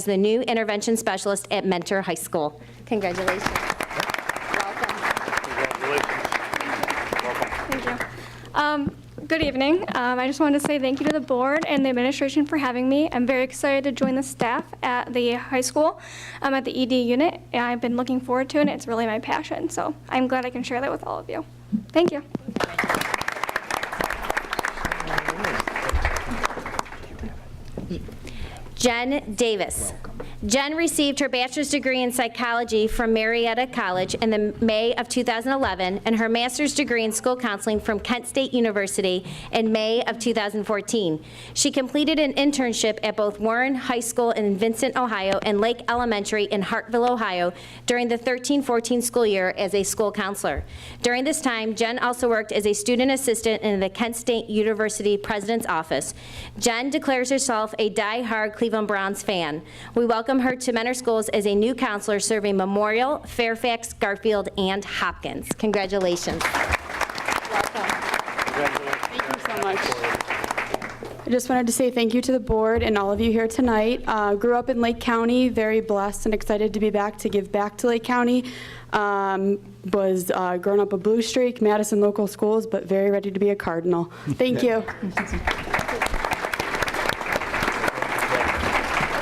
the new intervention specialist at Mentor High School. Congratulations. Thank you. Good evening. I just wanted to say thank you to the board and the administration for having me. I'm very excited to join the staff at the high school. I'm at the ED unit, and I've been looking forward to it, and it's really my passion. So I'm glad I can share that with all of you. Thank you. Jen Davis. Jen received her bachelor's degree in psychology from Marietta College in the May of 2011 and her master's degree in school counseling from Kent State University in May of 2014. She completed an internship at both Warren High School in Vincent, Ohio, and Lake Elementary in Hartville, Ohio, during the 13-14 school year as a school counselor. During this time, Jen also worked as a student assistant in the Kent State University President's Office. Jen declares herself a die-hard Cleveland Browns fan. We welcome her to Mentor Schools as a new counselor serving Memorial, Fairfax, Garfield, and Hopkins. Congratulations. Thank you so much. I just wanted to say thank you to the board and all of you here tonight. Grew up in Lake County, very blessed and excited to be back to give back to Lake County. Was growing up a Blue Streak, Madison local schools, but very ready to be a Cardinal. Thank you.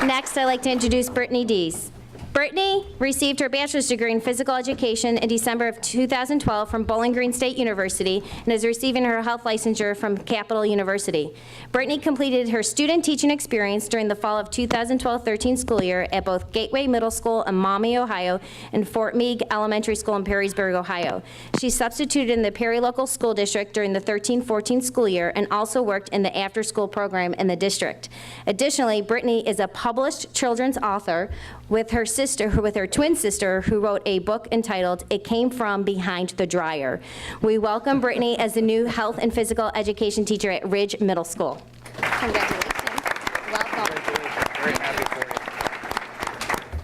Next, I'd like to introduce Brittany Dees. Brittany received her bachelor's degree in physical education in December of 2012 from Bowling Green State University and is receiving her health licensure from Capital University. Brittany completed her student teaching experience during the fall of 2012-13 school year at both Gateway Middle School in Maumee, Ohio, and Fort Meade Elementary School in Perrysburg, Ohio. She substituted in the Perry Local School District during the 13-14 school year and also worked in the after-school program in the district. Additionally, Brittany is a published children's author with her twin sister, who wrote a book entitled It Came From Behind the Dryer. We welcome Brittany as the new health and physical education teacher at Ridge Middle School. Congratulations. Welcome. Very happy for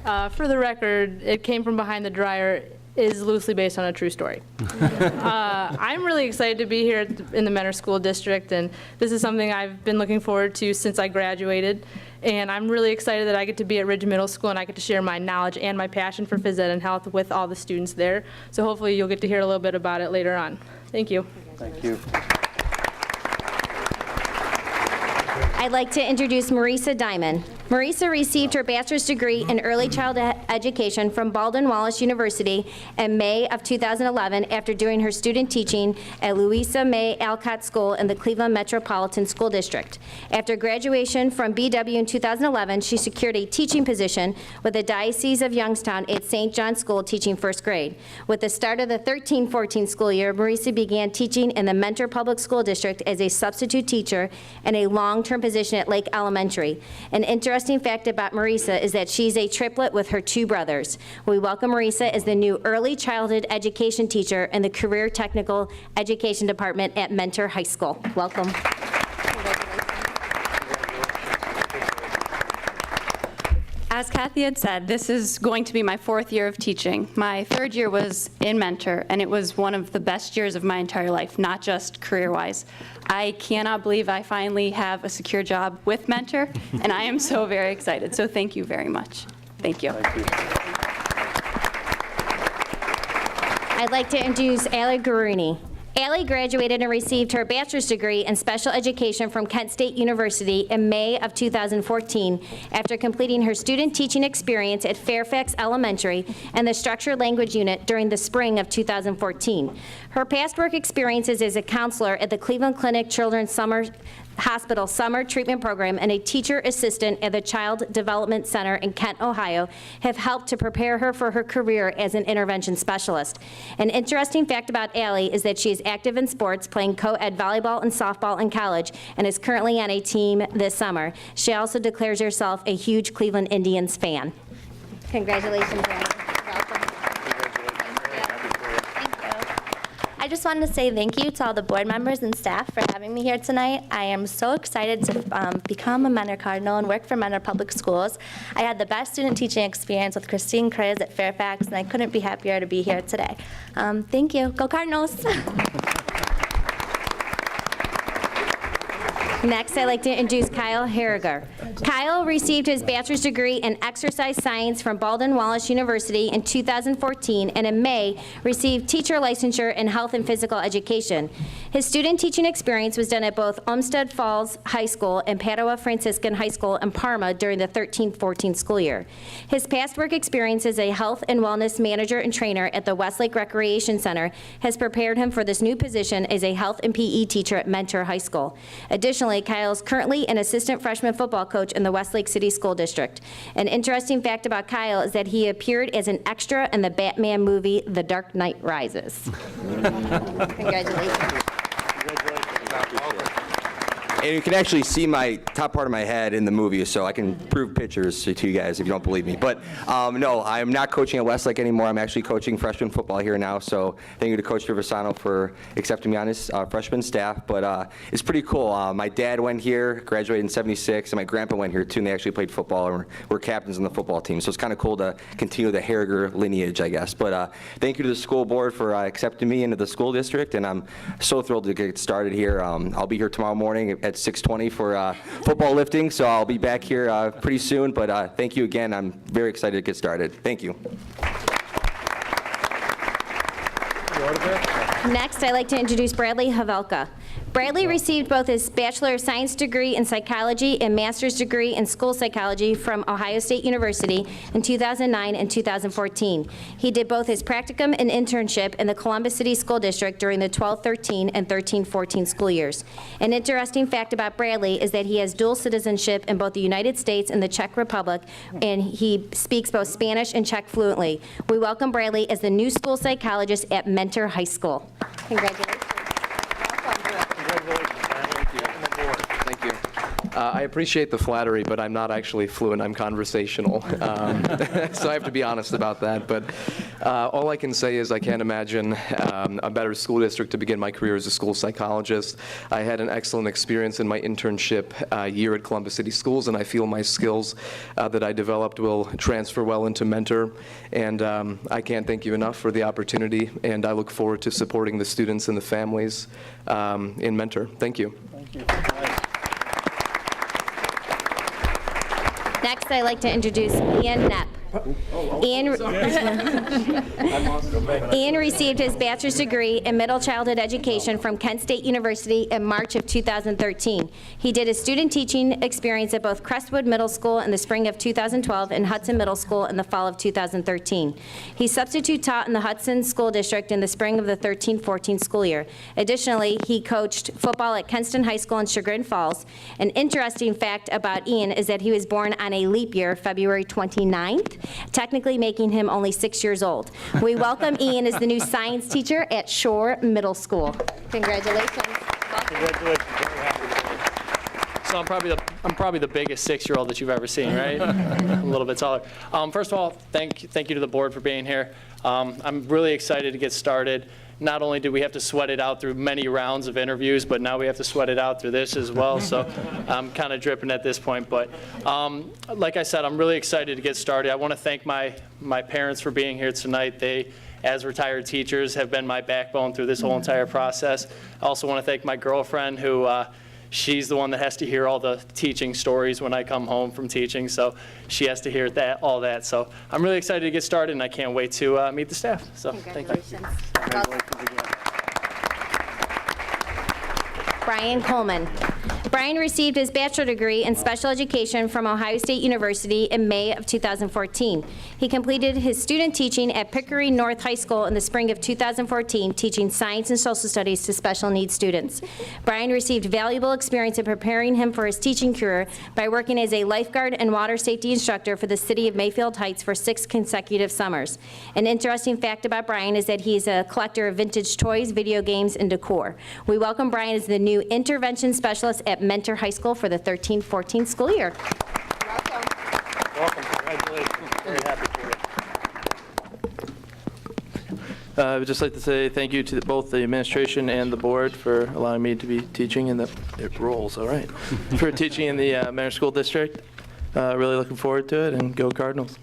you. For the record, It Came From Behind the Dryer is loosely based on a true story. I'm really excited to be here in the Mentor School District, and this is something I've been looking forward to since I graduated. And I'm really excited that I get to be at Ridge Middle School and I get to share my knowledge and my passion for phys ed and health with all the students there. So hopefully you'll get to hear a little bit about it later on. Thank you. Thank you. I'd like to introduce Marisa Diamond. Marisa received her bachelor's degree in early childhood education from Baldwin Wallace University in May of 2011 after doing her student teaching at Louisa May Alcott School in the Cleveland Metropolitan School District. After graduation from BW in 2011, she secured a teaching position with the Diocese of Youngstown at St. John's School teaching first grade. With the start of the 13-14 school year, Marisa began teaching in the Mentor Public School District as a substitute teacher and a long-term position at Lake Elementary. An interesting fact about Marisa is that she's a triplet with her two brothers. We welcome Marisa as the new early childhood education teacher in the Career Technical Education Department at Mentor High School. Welcome. As Kathy had said, this is going to be my 4th year of teaching. My 3rd year was in Mentor, and it was one of the best years of my entire life, not just career-wise. I cannot believe I finally have a secure job with Mentor, and I am so very excited. So thank you very much. Thank you. Thank you. I'd like to introduce Allie Garuni. Allie graduated and received her bachelor's degree in special education from Kent State University in May of 2014 after completing her student teaching experience at Fairfax Elementary and the Structured Language Unit during the spring of 2014. Her past work experiences as a counselor at the Cleveland Clinic Children's Hospital Summer Treatment Program and a teacher assistant at the Child Development Center in Kent, Ohio, have helped to prepare her for her career as an intervention specialist. An interesting fact about Allie is that she is active in sports, playing co-ed volleyball and softball in college, and is currently on a team this summer. She also declares herself a huge Cleveland Indians fan. Congratulations, Allie. I just wanted to say thank you to all the board members and staff for having me here tonight. I am so excited to become a Mentor Cardinal and work for Mentor Public Schools. I had the best student teaching experience with Christine Krez at Fairfax, and I couldn't be happier to be here today. Thank you. Go Cardinals. Next, I'd like to introduce Kyle Harriger. Kyle received his bachelor's degree in exercise science from Baldwin Wallace University in 2014, and in May received teacher licensure in health and physical education. His student teaching experience was done at both Olmsted Falls High School and Padua Franciscan High School in Parma during the 13-14 school year. His past work experience as a health and wellness manager and trainer at the Westlake Recreation Center has prepared him for this new position as a health and PE teacher at Mentor High School. Additionally, Kyle is currently an assistant freshman football coach in the Westlake City School District. An interesting fact about Kyle is that he appeared as an extra in the Batman movie, The Dark Knight Rises. Congratulations. And you can actually see my top part of my head in the movie, so I can prove pictures to you guys if you don't believe me. But no, I'm not coaching at Westlake anymore. I'm actually coaching freshman football here now. So thank you to Coach Trevisano for accepting me on his freshman staff. But it's pretty cool. My dad went here, graduated in '76, and my grandpa went here too, and they actually played football and were captains on the football team. So it's kind of cool to continue the Harriger lineage, I guess. But thank you to the school board for accepting me into the school district, and I'm so thrilled to get started here. I'll be here tomorrow morning at 6:20 for football lifting, so I'll be back here pretty soon, but thank you again. I'm very excited to get started. Thank you. Next, I'd like to introduce Bradley Havelka. Bradley received both his Bachelor of Science degree in psychology and master's degree in school psychology from Ohio State University in 2009 and 2014. He did both his practicum and internship in the Columbus City School District during the 12-13 and 13-14 school years. An interesting fact about Bradley is that he has dual citizenship in both the United States and the Czech Republic, and he speaks both Spanish and Czech fluently. We welcome Bradley as the new school psychologist at Mentor High School. Congratulations. Thank you. I appreciate the flattery, but I'm not actually fluent. I'm conversational. So I have to be honest about that. But all I can say is I can't imagine a better school district to begin my career as a school psychologist. I had an excellent experience in my internship year at Columbus City Schools, and I feel my skills that I developed will transfer well into Mentor. And I can't thank you enough for the opportunity, and I look forward to supporting the students and the families in Mentor. Thank you. Thank you. Next, I'd like to introduce Ian Knapp. Ian received his bachelor's degree in middle childhood education from Kent State University in March of 2013. He did his student teaching experience at both Crestwood Middle School in the spring of 2012 and Hudson Middle School in the fall of 2013. He substitute taught in the Hudson School District in the spring of the 13-14 school year. Additionally, he coached football at Kenston High School in Chagrin Falls. An interesting fact about Ian is that he was born on a leap year, February 29th, technically making him only 6 years old. We welcome Ian as the new science teacher at Shore Middle School. Congratulations. Congratulations. Very happy. So I'm probably the biggest 6-year-old that you've ever seen, right? A little bit taller. First of all, thank you to the board for being here. I'm really excited to get started. Not only do we have to sweat it out through many rounds of interviews, but now we have to sweat it out through this as well. So I'm kind of dripping at this point. But like I said, I'm really excited to get started. I want to thank my parents for being here tonight. They, as retired teachers, have been my backbone through this whole entire process. I also want to thank my girlfriend, who she's the one that has to hear all the teaching stories when I come home from teaching, so she has to hear all that. So I'm really excited to get started, and I can't wait to meet the staff. So thank you. Brian Coleman. Brian received his bachelor degree in special education from Ohio State University in May of 2014. He completed his student teaching at Pickering North High School in the spring of 2014, teaching science and social studies to special needs students. Brian received valuable experience in preparing him for his teaching career by working as a lifeguard and water safety instructor for the city of Mayfield Heights for 6 consecutive summers. An interesting fact about Brian is that he's a collector of vintage toys, video games, and decor. We welcome Brian as the new intervention specialist at Mentor High School for the 13-14 school year. Welcome. Congratulations. Very happy for you. I would just like to say thank you to both the administration and the board for allowing me to be teaching in it rolls, all right, for teaching in the Mentor School District. Really looking forward to it, and go Cardinals.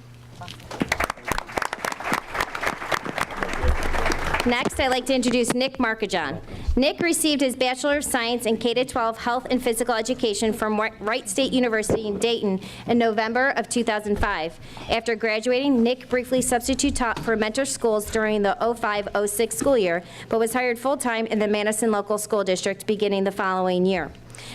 Next, I'd like to introduce Nick Markajon. Nick received his Bachelor of Science in K-12 Health and Physical Education from Wright State University in Dayton in November of 2005. After graduating, Nick briefly substitute taught for Mentor Schools during the 05-06 school year, but was hired full-time in the Madison Local School District beginning the following year.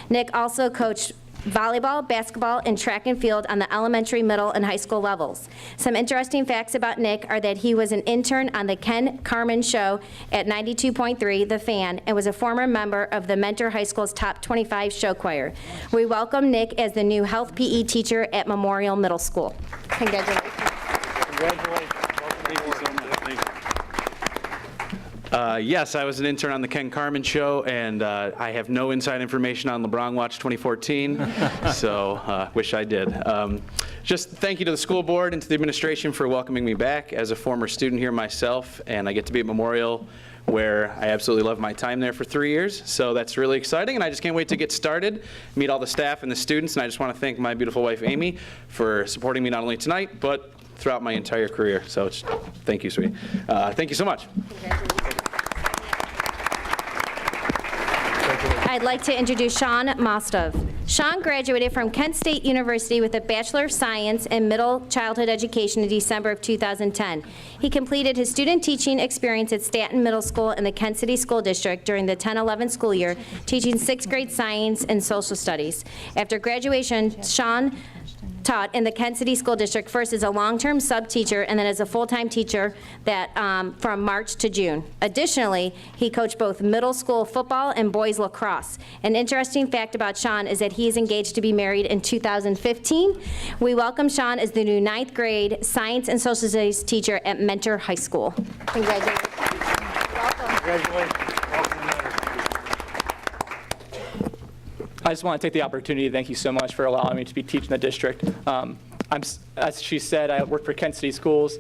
Nick also coached volleyball, basketball, and track and field on the elementary, middle, and high school levels. Some interesting facts about Nick are that he was an intern on the Ken Carman Show at 92.3 The Fan and was a former member of the Mentor High School's Top 25 show choir. We welcome Nick as the new health PE teacher at Memorial Middle School. Congratulations. Congratulations. Thank you so much. Thank you. Yes, I was an intern on the Ken Carman Show, and I have no inside information on LeBron Watch 2014, so wish I did. Just thank you to the school board and to the administration for welcoming me back as a former student here myself, and I get to be at Memorial, where I absolutely love my time there for 3 years, so that's really exciting, and I just can't wait to get started, meet all the staff and the students, and I just want to thank my beautiful wife, Amy, for supporting me not only tonight, but throughout my entire career. So thank you, sweetie. Thank you so much. Congratulations. I'd like to introduce Sean Mostov. Sean graduated from Kent State University with a Bachelor of Science in Middle Childhood Education in December of 2010. He completed his student teaching experience at Stanton Middle School in the Kent City School District during the 10-11 school year, teaching 6th grade science and social studies. After graduation, Sean taught in the Kent City School District, first as a long-term sub-teacher and then as a full-time teacher that from March to June. Additionally, he coached both middle school football and boys lacrosse. An interesting fact about Sean is that he is engaged to be married in 2015. We welcome Sean as the new 9th grade science and social studies teacher at Mentor High School. Congratulations. Welcome. Congratulations. I just want to take the opportunity to thank you so much for allowing me to be teaching the district. As she said, I worked for Kent City Schools.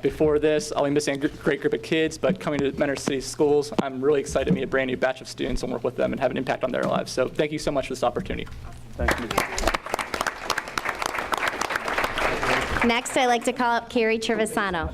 Before this, I'll be missing a great group of kids, but coming to Mentor City Schools, I'm really excited to meet a brand new batch of students and work with them and have an impact on their lives. So thank you so much for this opportunity. Thank you. Next, I'd like to call up Carrie Trevisano.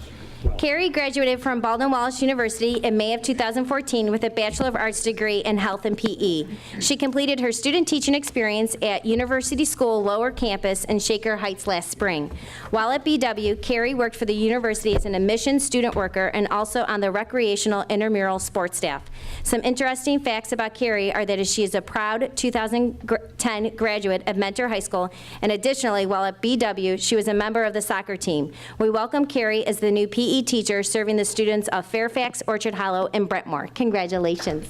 Carrie graduated from Baldwin Wallace University in May of 2014 with a Bachelor of Arts degree in Health and PE. She completed her student teaching experience at University School Lower Campus in Shaker Heights last spring. While at BW, Carrie worked for the university as an admissions student worker and also on the recreational intramural sports staff. Some interesting facts about Carrie are that she is a proud 2010 graduate of Mentor High School, and additionally, while at BW, she was a member of the soccer team. We welcome Carrie as the new PE teacher serving the students of Fairfax, Orchard Hollow, and Brentmore. Congratulations.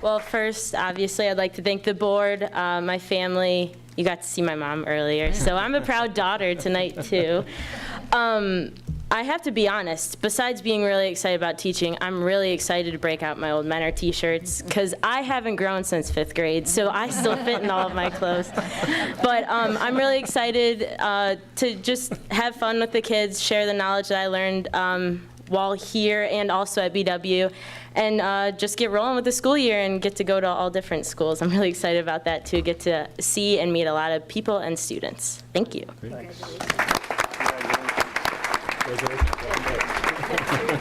Well, first, obviously, I'd like to thank the board, my family. You got to see my mom earlier, so I'm a proud daughter tonight, too. I have to be honest, besides being really excited about teaching, I'm really excited to break out my old Mentor t-shirts, because I haven't grown since 5th grade, so I still fit in all of my clothes. But I'm really excited to just have fun with the kids, share the knowledge that I learned while here and also at BW, and just get rolling with the school year and get to go to all different schools. I'm really excited about that, too, get to see and meet a lot of people and students. Thank you. Thanks.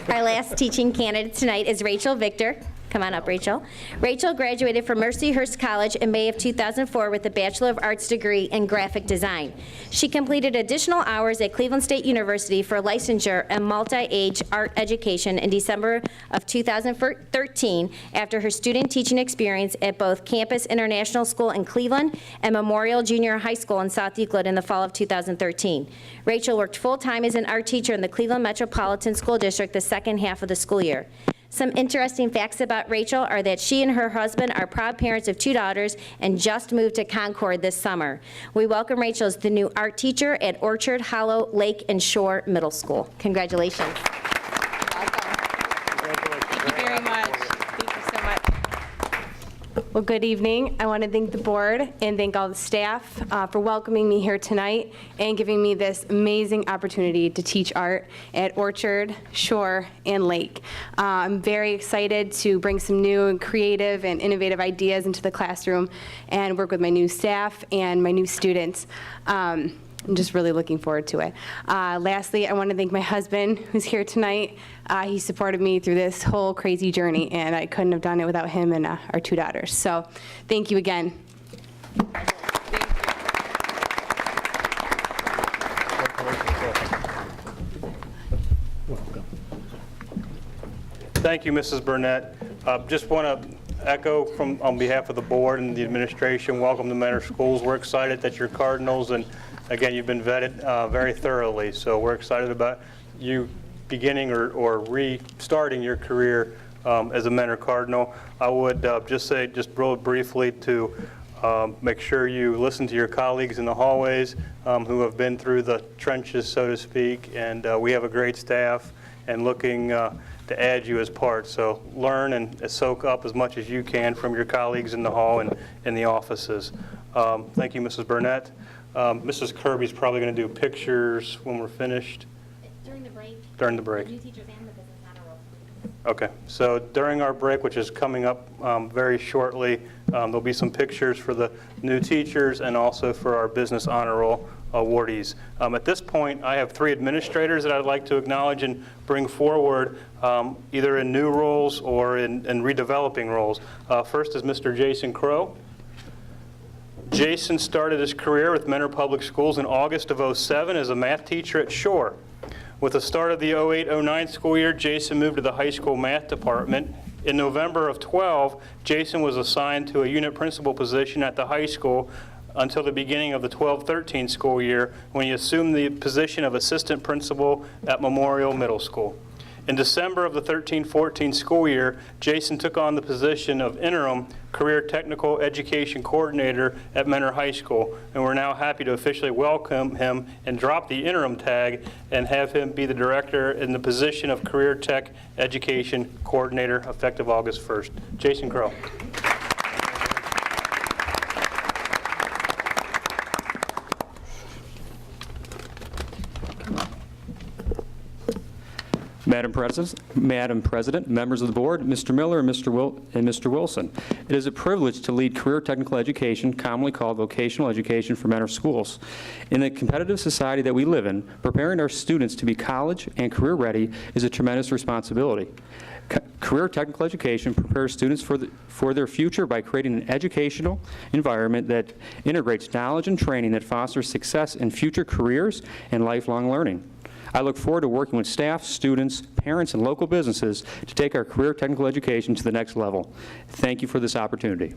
Our last teaching candidate tonight is Rachel Victor. Come on up, Rachel. Rachel graduated from Mercyhurst College in May of 2004 with a Bachelor of Arts degree in graphic design. She completed additional hours at Cleveland State University for licensure and multi-age art education in December of 2013 after her student teaching experience at both Campus International School in Cleveland and Memorial Junior High School in South Euclid in the fall of 2013. Rachel worked full-time as an art teacher in the Cleveland Metropolitan School District the second half of the school year. Some interesting facts about Rachel are that she and her husband are proud parents of 2 daughters and just moved to Concord this summer. We welcome Rachel as the new art teacher at Orchard Hollow Lake and Shore Middle School. Congratulations. Thank you very much. Thank you so much. Well, good evening. I want to thank the board and thank all the staff for welcoming me here tonight and giving me this amazing opportunity to teach art at Orchard, Shore, and Lake. I'm very excited to bring some new and creative and innovative ideas into the classroom and work with my new staff and my new students. I'm just really looking forward to it. Lastly, I want to thank my husband who's here tonight. He supported me through this whole crazy journey, and I couldn't have done it without him and our 2 daughters. So thank you again. Thank you, Mrs. Burnett. Just want to echo on behalf of the board and the administration, welcome to Mentor Schools. We're excited that you're Cardinals, and again, you've been vetted very thoroughly, so we're excited about you beginning or restarting your career as a Mentor Cardinal. I would just say, just real briefly, to make sure you listen to your colleagues in the hallways who have been through the trenches, so to speak, and we have a great staff and looking to add you as part. So learn and soak up as much as you can from your colleagues in the hall and in the offices. Thank you, Mrs. Burnett. Mrs. Kirby's probably going to do pictures when we're finished. During the break. During the break. New teachers and the business honor roll. Okay, so during our break, which is coming up very shortly, there'll be some pictures for the new teachers and also for our Business Honor Roll awardees. At this point, I have 3 administrators that I'd like to acknowledge and bring forward, either in new roles or in redeveloping roles. First is Mr. Jason Crow. Jason started his career with Mentor Public Schools in August of '07 as a math teacher at Shore. With the start of the '08-09 school year, Jason moved to the high school math department. In November of '12, Jason was assigned to a unit principal position at the high school until the beginning of the 12-13 school year, when he assumed the position of assistant principal at Memorial Middle School. In December of the 13-14 school year, Jason took on the position of interim career technical education coordinator at Mentor High School, and we're now happy to officially welcome him and drop the interim tag and have him be the director in the position of career tech education coordinator effective August 1st. Jason Crow. Madam President, members of the board, Mr. Miller and Mr. Wilson, it is a privilege to lead career technical education, commonly called vocational education, for Mentor schools. In the competitive society that we live in, preparing our students to be college and career ready is a tremendous responsibility. Career technical education prepares students for their future by creating an educational environment that integrates knowledge and training that fosters success in future careers and lifelong learning. I look forward to working with staff, students, parents, and local businesses to take our career technical education to the next level. Thank you for this opportunity.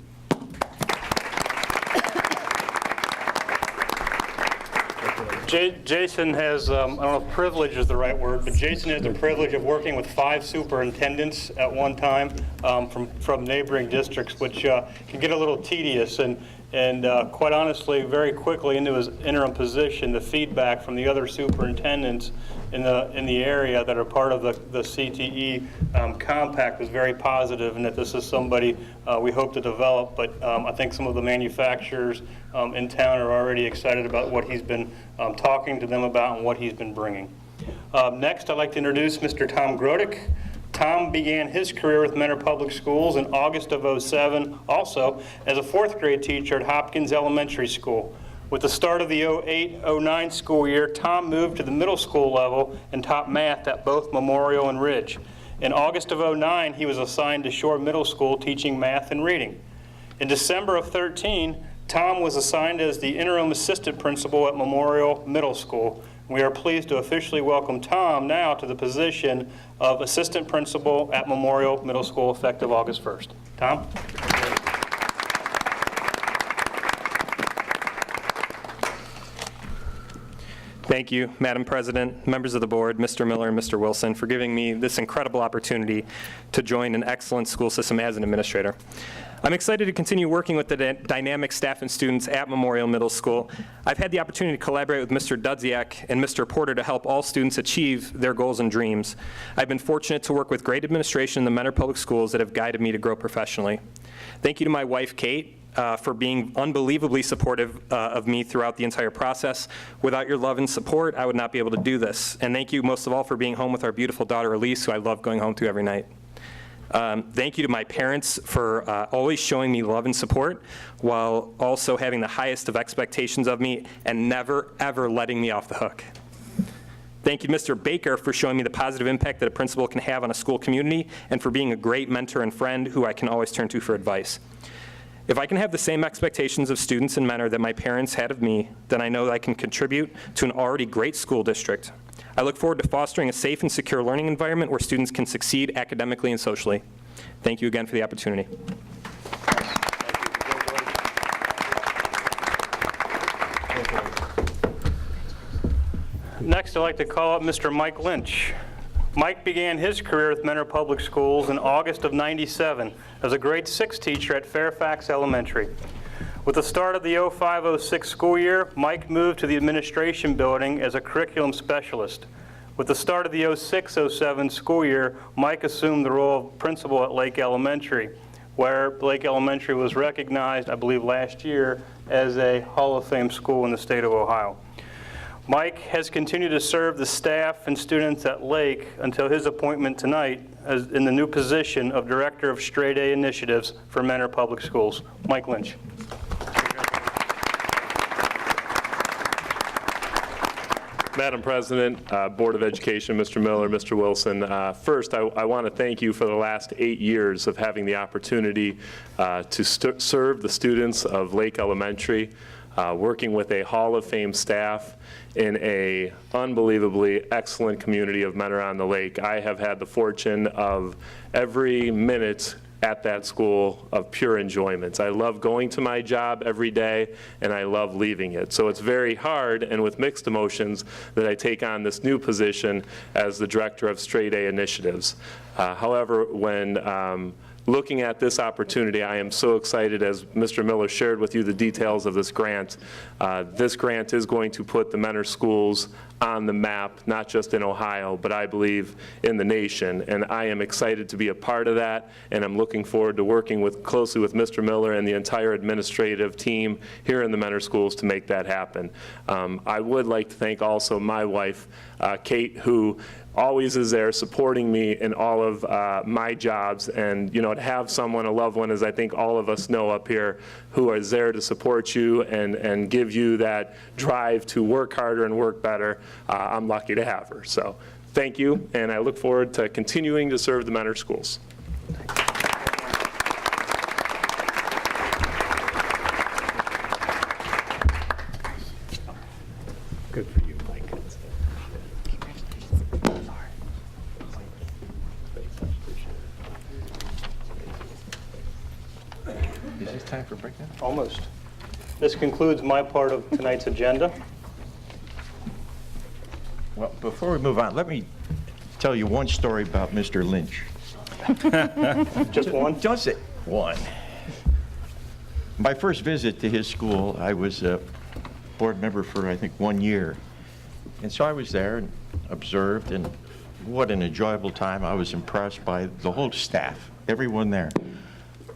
Jason has, I don't know if privilege is the right word, but Jason has the privilege of working with 5 superintendents at one time from neighboring districts, which can get a little tedious. And quite honestly, very quickly into his interim position, the feedback from the other superintendents in the area that are part of the CTE compact was very positive, and that this is somebody we hope to develop. But I think some of the manufacturers in town are already excited about what he's been talking to them about and what he's been bringing. Next, I'd like to introduce Mr. Tom Grodick. Tom began his career with Mentor Public Schools in August of '07, also as a 4th grade teacher at Hopkins Elementary School. With the start of the '08-09 school year, Tom moved to the middle school level and taught math at both Memorial and Ridge. In August of '09, he was assigned to Shore Middle School teaching math and reading. In December of '13, Tom was assigned as the interim assistant principal at Memorial Middle School. We are pleased to officially welcome Tom now to the position of assistant principal at Memorial Middle School effective August 1st. Tom? Thank you, Madam President, members of the board, Mr. Miller and Mr. Wilson, for giving me this incredible opportunity to join an excellent school system as an administrator. I'm excited to continue working with the dynamic staff and students at Memorial Middle School. I've had the opportunity to collaborate with Mr. Dudziak and Mr. Porter to help all students achieve their goals and dreams. I've been fortunate to work with great administration in the Mentor Public Schools that have guided me to grow professionally. Thank you to my wife, Kate, for being unbelievably supportive of me throughout the entire process. Without your love and support, I would not be able to do this. And thank you most of all for being home with our beautiful daughter, Elise, who I love going home to every night. Thank you to my parents for always showing me love and support while also having the highest of expectations of me and never, ever letting me off the hook. Thank you, Mr. Baker, for showing me the positive impact that a principal can have on a school community and for being a great mentor and friend who I can always turn to for advice. If I can have the same expectations of students and mentor that my parents had of me, then I know that I can contribute to an already great school district. I look forward to fostering a safe and secure learning environment where students can succeed academically and socially. Thank you again for the opportunity. Next, I'd like to call up Mr. Mike Lynch. Mike began his career with Mentor Public Schools in August of '97 as a grade 6 teacher at Fairfax Elementary. With the start of the '05-06 school year, Mike moved to the administration building as a curriculum specialist. With the start of the '06-07 school year, Mike assumed the role of principal at Lake Elementary, where Lake Elementary was recognized, I believe last year, as a Hall of Fame school in the state of Ohio. Mike has continued to serve the staff and students at Lake until his appointment tonight as in the new position of Director of Straight A Initiatives for Mentor Public Schools. Mike Lynch. Madam President, Board of Education, Mr. Miller, Mr. Wilson, first I want to thank you for the last 8 years of having the opportunity to serve the students of Lake Elementary, working with a Hall of Fame staff in a unbelievably excellent community of Mentor on the Lake. I have had the fortune of every minute at that school of pure enjoyment. I love going to my job every day, and I love leaving it. So it's very hard and with mixed emotions that I take on this new position as the Director of Straight A Initiatives. However, when looking at this opportunity, I am so excited, as Mr. Miller shared with you the details of this grant. This grant is going to put the Mentor schools on the map, not just in Ohio, but I believe in the nation. And I am excited to be a part of that, and I'm looking forward to working closely with Mr. Miller and the entire administrative team here in the Mentor schools to make that happen. I would like to thank also my wife, Kate, who always is there supporting me in all of my jobs, and to have someone, a loved one, as I think all of us know up here, who is there to support you and give you that drive to work harder and work better. I'm lucky to have her. So thank you, and I look forward to continuing to serve the Mentor schools. Good for you, Mike. Is this time for break now? Almost. This concludes my part of tonight's agenda. Well, before we move on, let me tell you one story about Mr. Lynch. Just one? Just one. My first visit to his school, I was a board member for, I think, 1 year. And so I was there and observed, and what an enjoyable time. I was impressed by the whole staff, everyone there.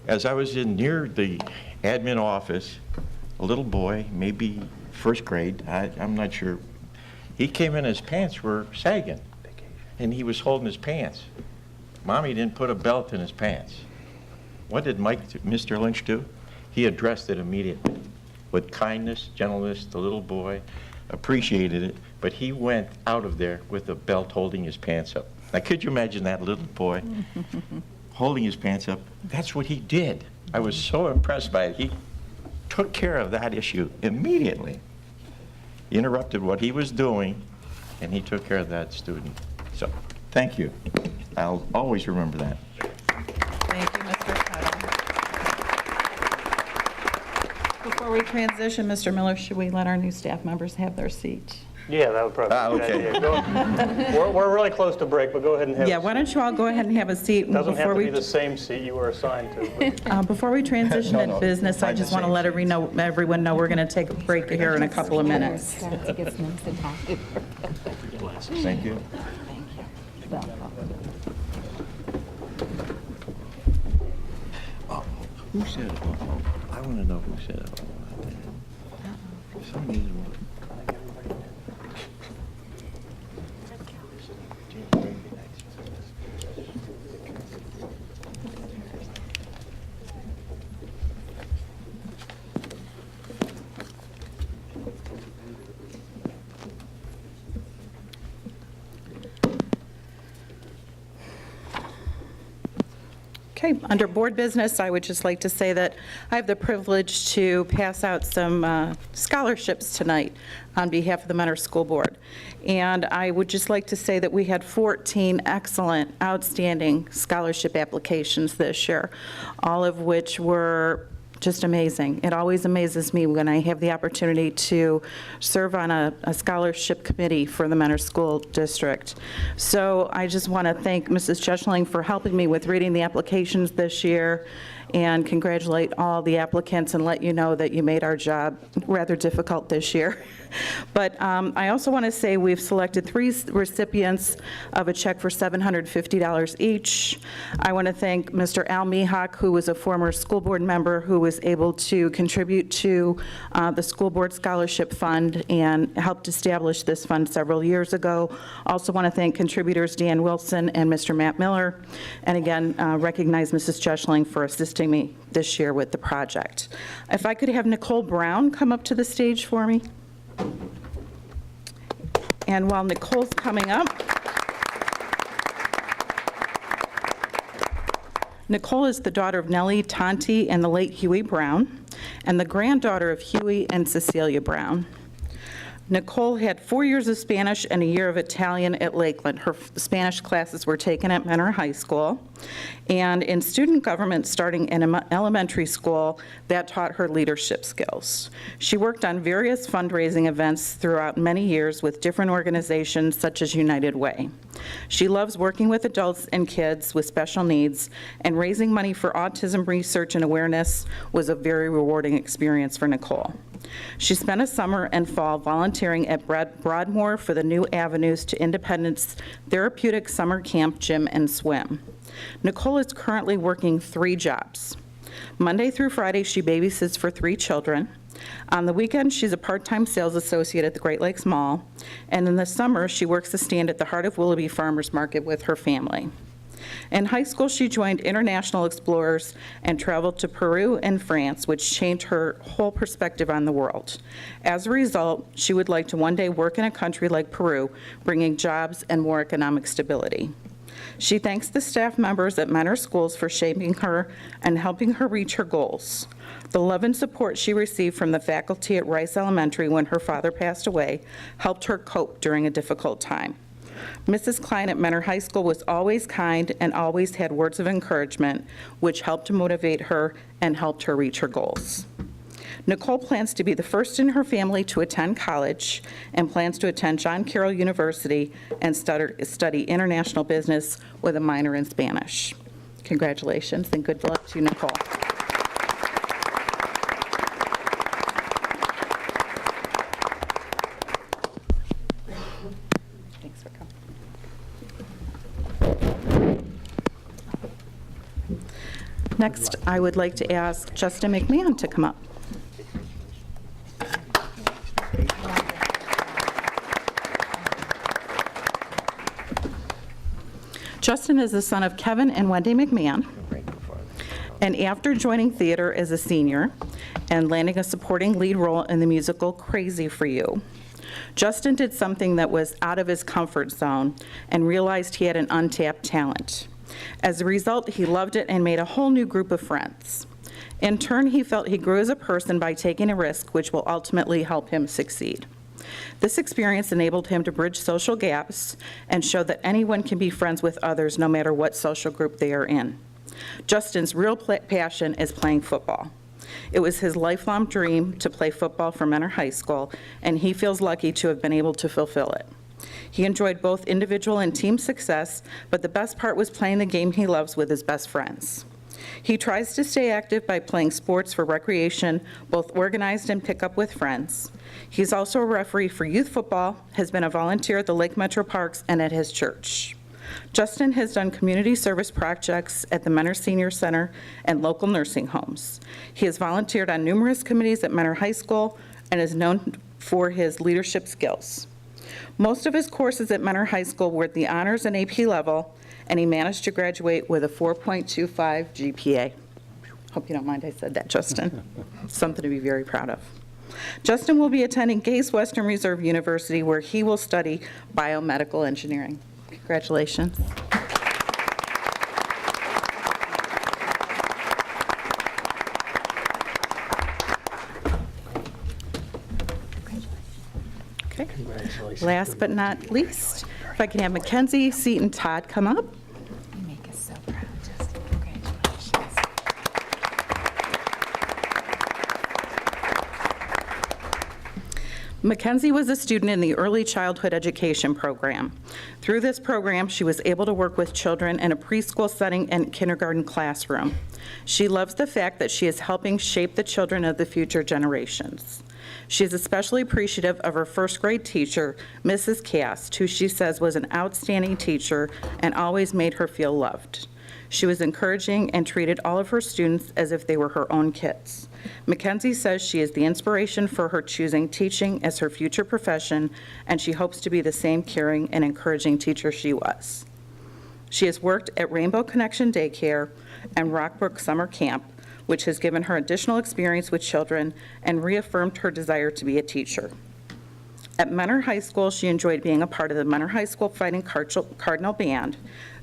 As I was in near the admin office, a little boy, maybe first grade, I'm not sure, he came in, his pants were sagging, and he was holding his pants. Mommy didn't put a belt in his pants. What did Mr. Lynch do? He addressed it immediately. With kindness, gentleness, the little boy appreciated it, but he went out of there with a belt holding his pants up. Now, could you imagine that little boy holding his pants up? That's what he did. I was so impressed by it. He took care of that issue immediately. He interrupted what he was doing, and he took care of that student. So, thank you. I'll always remember that. Thank you, Mr. Tuttle. Before we transition, Mr. Miller, should we let our new staff members have their seats? Yeah, that would probably be a good idea. We're really close to break, but go ahead and have Yeah, why don't you all go ahead and have a seat? Doesn't have to be the same seat you were assigned to. Before we transition No, in no, business, I find just the want to same let everyone know we're going to take a break here in a couple of minutes. Thank you. Who said it? I want to know who said it. For some reason. Okay, under board business, I would just like to say that I have the privilege to pass out some scholarships tonight on behalf of the Mentor School Board. And I would just like to say that we had 14 excellent, outstanding scholarship applications this year, all of which were just amazing. It always amazes me when I have the opportunity to serve on a scholarship committee for the Mentor School District. So I just want to thank Mrs. Cheschling for helping me with reading the applications this year and congratulate all the applicants and let you know that you made our job rather difficult this year. But I also want to say we've selected 3 recipients of a check for $750 each. I want to thank Mr. Al Mihawk, who was a former school board member who was able to contribute to the school board scholarship fund and helped establish this fund several years ago. Also want to thank contributors Dan Wilson and Mr. Matt Miller, and again recognize Mrs. Jeschling for assisting me this year with the project. If I could have Nicole Brown come up to the stage for me. And while Nicole's coming up, Nicole is the daughter of Nellie Tonti and the late Huey Brown, and the granddaughter of Huey and Cecilia Brown. Nicole had 4 years of Spanish and a year of Italian at Lakeland. Her Spanish classes were taken at Mentor High School. And in student government starting in elementary school, that taught her leadership skills. She worked on various fundraising events throughout many years with different organizations such as United Way. She loves working with adults and kids with special needs, and raising money for autism research and awareness was a very rewarding experience for Nicole. She spent a summer and fall volunteering at Broadmoor for the New Avenues to Independence Therapeutic Summer Camp Gym and Swim. Nicole is currently working 3 jobs. Monday through Friday, she babysits for 3 children. On the weekend, she's a part-time sales associate at the Great Lakes Mall. And in the summer, she works the stand at the Heart of Willoughby Farmers Market with her family. In high school, she joined International Explorers and traveled to Peru and France, which changed her whole perspective on the world. As a result, she would like to one day work in a country like Peru, bringing jobs and more economic stability. She thanks the staff members at Mentor Schools for shaping her and helping her reach her goals. The love and support she received from the faculty at Rice Elementary when her father passed away helped her cope during a difficult time. Mrs. Klein at Mentor High School was always kind and always had words of encouragement, which helped to motivate her and helped her reach her goals. Nicole plans to be the first in her family to attend college and plans to attend John Carroll University and study international business with a minor in Spanish. Congratulations and good luck to you, Nicole. Thanks for coming. Next, I would like to ask Justin McMahon to come up. Justin is the son of Kevin and Wendy McMahon, and after joining theater as a senior and landing a supporting lead role in the musical Crazy for You, Justin did something that was out of his comfort zone and realized he had an untapped talent. As a result, he loved it and made a whole new group of friends. In turn, he felt he grew as a person by taking a risk, which will ultimately help him succeed. This experience enabled him to bridge social gaps and show that anyone can be friends with others no matter what social group they are in. Justin's real passion is playing football. It was his lifelong dream to play football for Mentor High School, and he feels lucky to have been able to fulfill it. He enjoyed both individual and team success, but the best part was playing the game he loves with his best friends. He tries to stay active by playing sports for recreation, both organized and pick up with friends. He's also a referee for youth football, has been a volunteer at the Lake Metro Parks and at his church. Justin has done community service projects at the Mentor Senior Center and local nursing homes. He has volunteered on numerous committees at Mentor High School and is known for his leadership skills. Most of his courses at Mentor High School were at the honors and AP level, and he managed to graduate with a 4.25 GPA. Hope you don't mind I said that, Justin. Something to be very proud of. Justin will be attending Case Western Reserve University, where he will study biomedical engineering. Congratulations. Okay. Congratulations. Last but not least, if I can have Mackenzie, Seton, Todd come up. You make us so proud, Justin. Congratulations. Mackenzie was a student in the early childhood education program. Through this program, she was able to work with children in a preschool setting and kindergarten classroom. She loves the fact that she is helping shape the children of the future generations. She is especially appreciative of her first grade teacher, Mrs. Cast, who she says was an outstanding teacher and always made her feel loved. She was encouraging and treated all of her students as if they were her own kids. Mackenzie says she is the inspiration for her choosing teaching as her future profession, and she hopes to be the same caring and encouraging teacher she was. She has worked at Rainbow Connection Daycare and Rockbrook Summer Camp, which has given her additional experience with children and reaffirmed her desire to be a teacher. At Mentor High School, she enjoyed being a part of the Mentor High School Fighting Cardinal Band.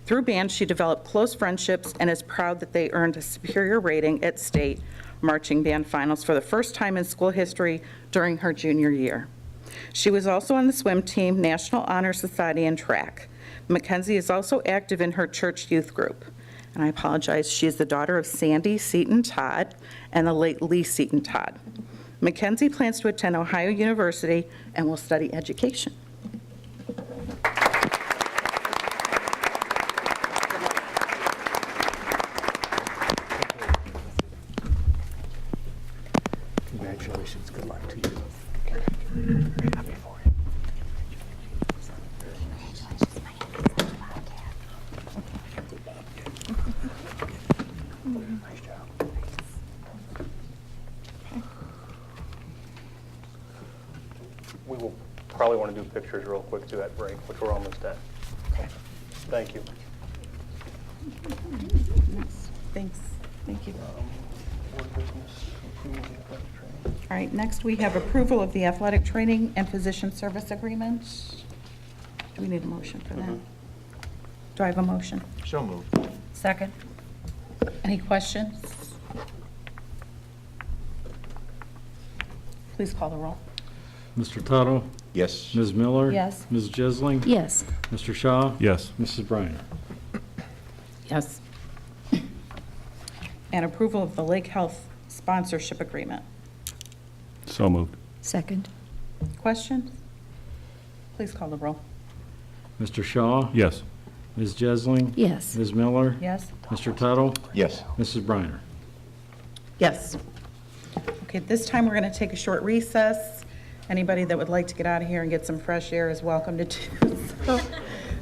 Through band, she developed close friendships and is proud that they earned a superior rating at state marching band finals for the first time in school history during her junior year. She was also on the swim team, National Honor Society, and track. Mackenzie is also active in her church youth group. And I apologize, she is the daughter of Sandy Seaton Todd and the late Lee Seaton Todd. Mackenzie plans to attend Ohio University and will study education. Congratulations, good luck to you. Happy for you. Nice job. We will probably want to do pictures real quick to that break, which we're almost at. Okay. Thank you. Thanks. Thank you. All right, next we have approval of the athletic training and physician service agreements. Do we need a motion for that? Do I have a motion? So moved. Second. Any questions? Please call the roll. Mr. Tuttle? Yes. Ms. Miller? Yes. Ms. Jisling? Yes. Mr. Shaw? Yes. Mrs. Briner? Yes. And approval of the Lake Health sponsorship agreement. So moved. Second. Questions? Please call the roll. Mr. Shaw? Yes. Ms. Jisling? Yes. Ms. Miller? Yes? Mr. Tuttle? Yes. Mrs. Briner? Yes. Okay, this time we're going to take a short recess. Anybody that would like to get out of here and get some fresh air is welcome to do so.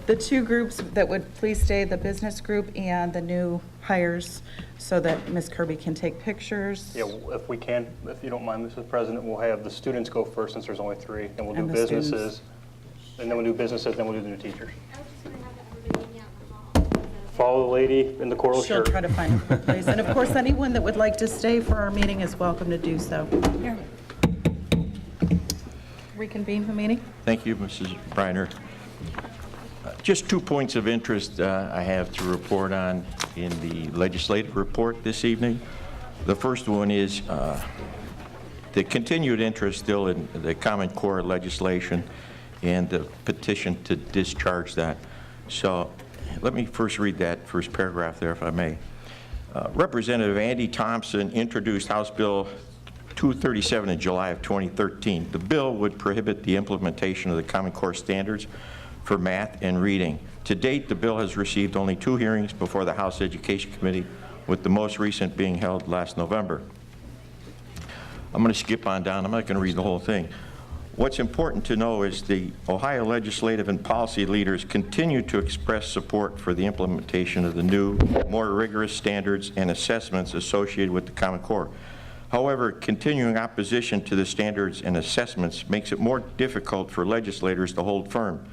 The two groups that would please stay, the business group and the new hires, so that Ms. Kirby can take pictures. Yeah, if we can, if you don't mind, Mrs. President, we'll have the students go first since there's only three, and we'll do And the businesses. students. And then we'll do businesses, then we'll do the new teachers. Follow the lady in the coral She'll shirt. try to find a quick place. And of course, anyone that would like to stay for our meeting is welcome to do so. Here. Reconvene the meeting. Thank you, Mrs. Briner. Just 2 points of interest I have to report on in the legislative report this evening. The first one is the continued interest still in the Common Core legislation and the petition to discharge that. So let me first read that first paragraph there, if I may. Representative Andy Thompson introduced House Bill 237 in July of 2013. The bill would prohibit the implementation of the Common Core standards for math and reading. To date, the bill has received only 2 hearings before the House Education Committee, with the most recent being held last November. I'm going to skip on down. I'm not going to read the whole thing. What's important to know is the Ohio legislative and policy leaders continue to express support for the implementation of the new, more rigorous standards and assessments associated with the Common Core. However, continuing opposition to the standards and assessments makes it more difficult for legislators to hold firm.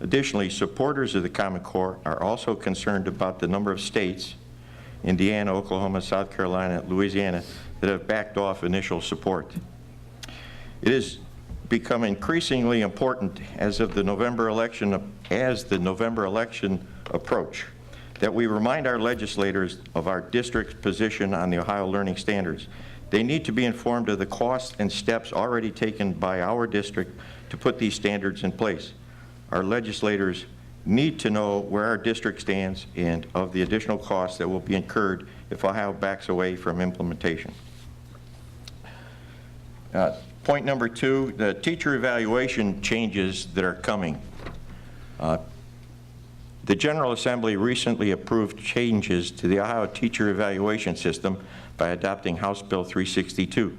Additionally, supporters of the Common Core are also concerned about the number of states, Indiana, Oklahoma, South Carolina, Louisiana, that have backed off initial support. It has become increasingly important as the November election approach that we remind our legislators of our district's position on the Ohio Learning Standards. They need to be informed of the costs and steps already taken by our district to put these standards in place. Our legislators need to know where our district stands and of the additional costs that will be incurred if Ohio backs away from implementation. Point number 2, the teacher evaluation changes that are coming. The General Assembly recently approved changes to the Ohio teacher evaluation system by adopting House Bill 362.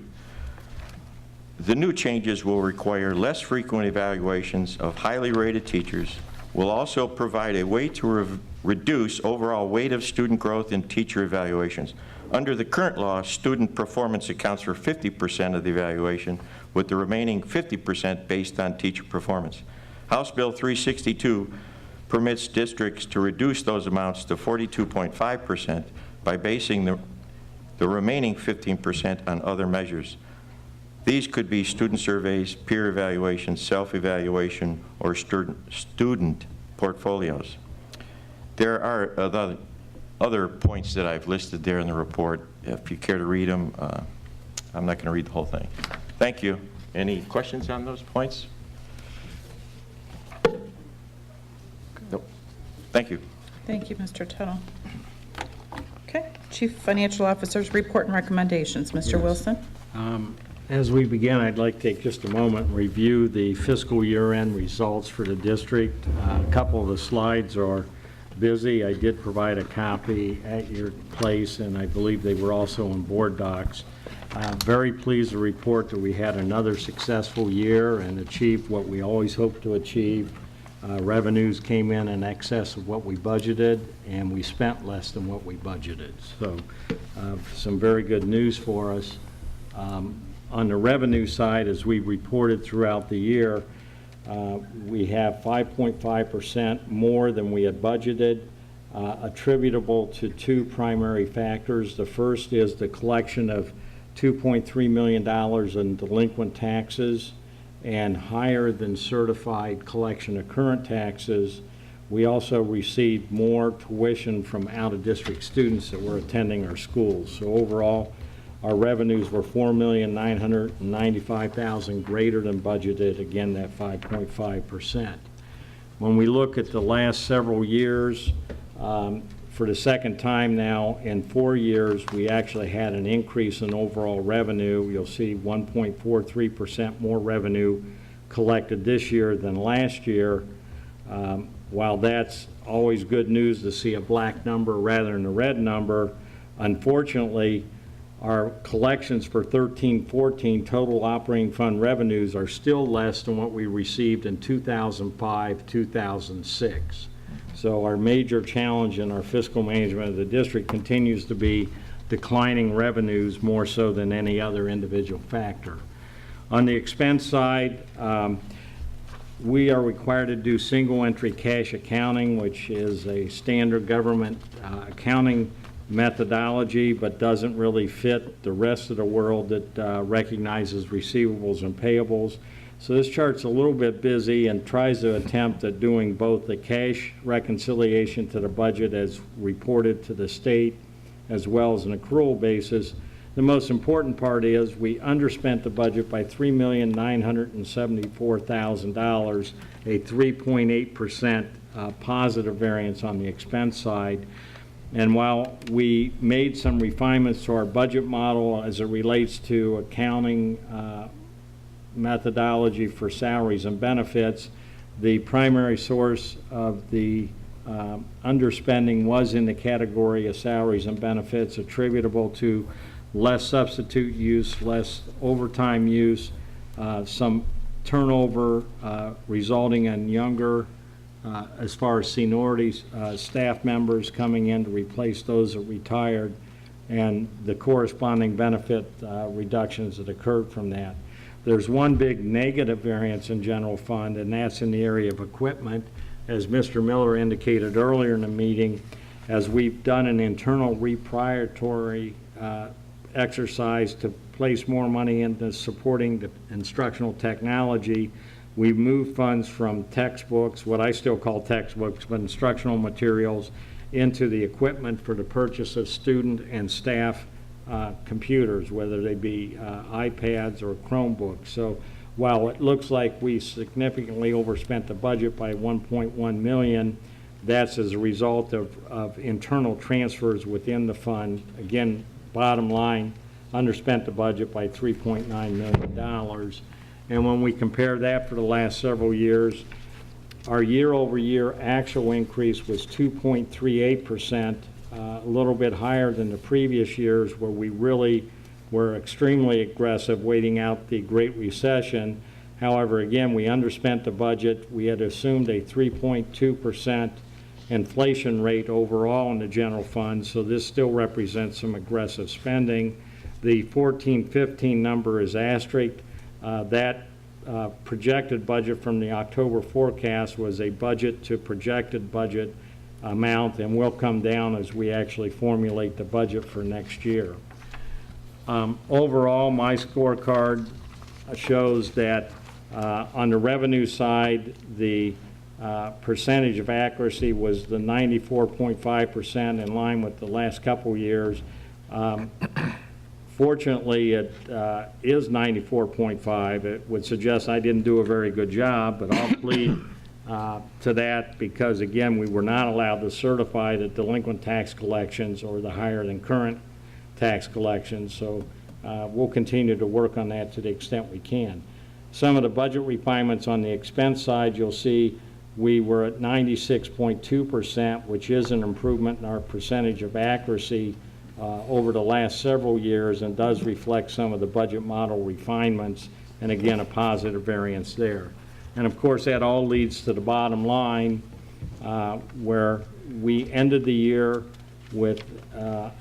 The new changes will require less frequent evaluations of highly rated teachers, will also provide a way to reduce overall weight of student growth in teacher evaluations. Under the current law, student performance accounts for 50% of the evaluation, with the remaining 50% based on teacher performance. House Bill 362 permits districts to reduce those amounts to 42.5% by basing the remaining 15% on other measures. These could be student surveys, peer evaluation, self-evaluation, or student portfolios. There are other points that I've listed there in the report. If you care to read them, I'm not going to read the whole thing. Thank you. Any questions on those points? Nope. Thank you. Thank you, Mr. Tuttle. Okay, Chief Financial Officer's report and recommendations. Mr. Wilson? As we begin, I'd like to take just a moment and review the fiscal year-end results for the district. A couple of the slides are busy. I did provide a copy at your place, and I believe they were also in board docs. I'm very pleased to report that we had another successful year and achieved what we always hope to achieve. Revenues came in excess of what we budgeted, and we spent less than what we budgeted. So some very good news for us. On the revenue side, as we reported throughout the year, we have 5.5% more than we had budgeted, attributable to two primary factors. The first is the collection of $2.3 million in delinquent taxes and higher than certified collection of current taxes. We also received more tuition from out-of-district students that were attending our schools. So overall, our revenues were $4,995,000 greater than budgeted, again, that 5.5%. When we look at the last several years, for the second time now in 4 years, we actually had an increase in overall revenue. You'll see 1.43% more revenue collected this year than last year. While that's always good news to see a black number rather than a red number, unfortunately, our collections for 13-14 total operating fund revenues are still less than what we received in 2005-2006. So our major challenge in our fiscal management of the district continues to be declining revenues more so than any other individual factor. On the expense side, we are required to do single entry cash accounting, which is a standard government accounting methodology, but doesn't really fit the rest of the world that recognizes receivables and payables. So this chart's a little bit busy and tries to attempt at doing both the cash reconciliation to the budget as reported to the state, as well as an accrual basis. The most important part is we underspent the budget by $3,974,000, a 3.8% positive variance on the expense side. And while we made some refinements to our budget model as it relates to accounting methodology for salaries and benefits, the primary source of the underspending was in the category of salaries and benefits, attributable to less substitute use, less overtime use, some turnover resulting in younger, as far as seniority, staff members coming in to replace those that retired, and the corresponding benefit reductions that occurred from that. There's one big negative variance in general fund, and that's in the area of equipment. As Mr. Miller indicated earlier in the meeting, as we've done an internal reprioritory exercise to place more money into supporting the instructional technology, we've moved funds from textbooks, what I still call textbooks, but instructional materials, into the equipment for the purchase of student and staff computers, whether they be iPads or Chromebooks. So while it looks like we significantly overspent the budget by $1.1 million, that's as a result of internal transfers within the fund. Again, bottom line, underspent the budget by $3.9 million. And when we compare that for the last several years, our year-over-year actual increase was 2.38%, a little bit higher than the previous years where we really were extremely aggressive waiting out the Great Recession. However, again, we underspent the budget. We had assumed a 3.2% inflation rate overall in the general fund, so this still represents some aggressive spending. The 14-15 number is asterisked. That projected budget from the October forecast was a budget to projected budget amount, and will come down as we actually formulate the budget for next year. Overall, my scorecard shows that on the revenue side, the percentage of accuracy was the 94.5%, in line with the last couple years. Fortunately, it is 94.5. It would suggest I didn't do a very good job, but I'll plead to that because, again, we were not allowed to certify the delinquent tax collections or the higher than current tax collections, so we'll continue to work on that to the extent we can. Some of the budget refinements on the expense side, you'll see we were at 96.2%, which is an improvement in our percentage of accuracy over the last several years and does reflect some of the budget model refinements, and again, a positive variance there. And of course, that all leads to the bottom line, where we ended the year with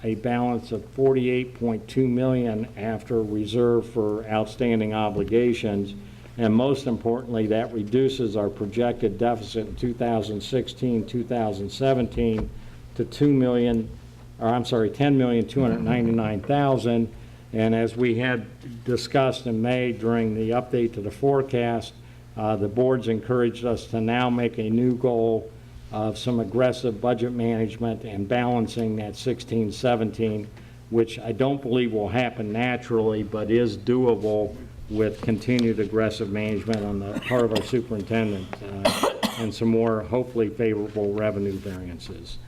a balance of $48.2 million after reserve for outstanding obligations. And most importantly, that reduces our projected deficit in 2016-2017 to $10,299,000. And as we had discussed in May during the update to the forecast, the board's encouraged us to now make a new goal of some aggressive budget management and balancing that 16-17, which I don't believe will happen naturally, but is doable with continued aggressive management on the part of our superintendent and some more hopefully favorable revenue variances.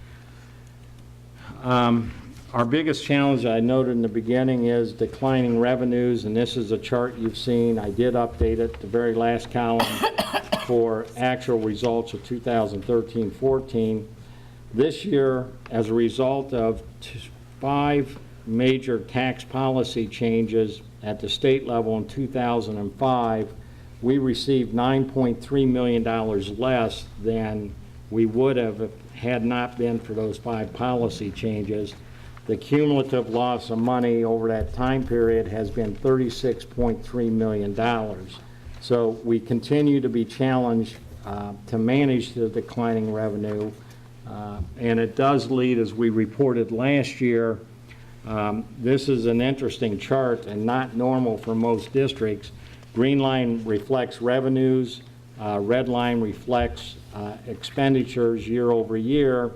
Our biggest challenge I noted in the beginning is declining revenues, and this is a chart you've seen. I did update it, the very last column for actual results of 2013-14. This year, as a result of 5 major tax policy changes at the state level in 2005, we received $9.3 million less than we would have had not been for those 5 policy changes. The cumulative loss of money over that time period has been $36.3 million. So we continue to be challenged to manage the declining revenue, and it does lead, as we reported last year, this is an interesting chart and not normal for most districts. Green line reflects revenues, red line reflects expenditures year over year.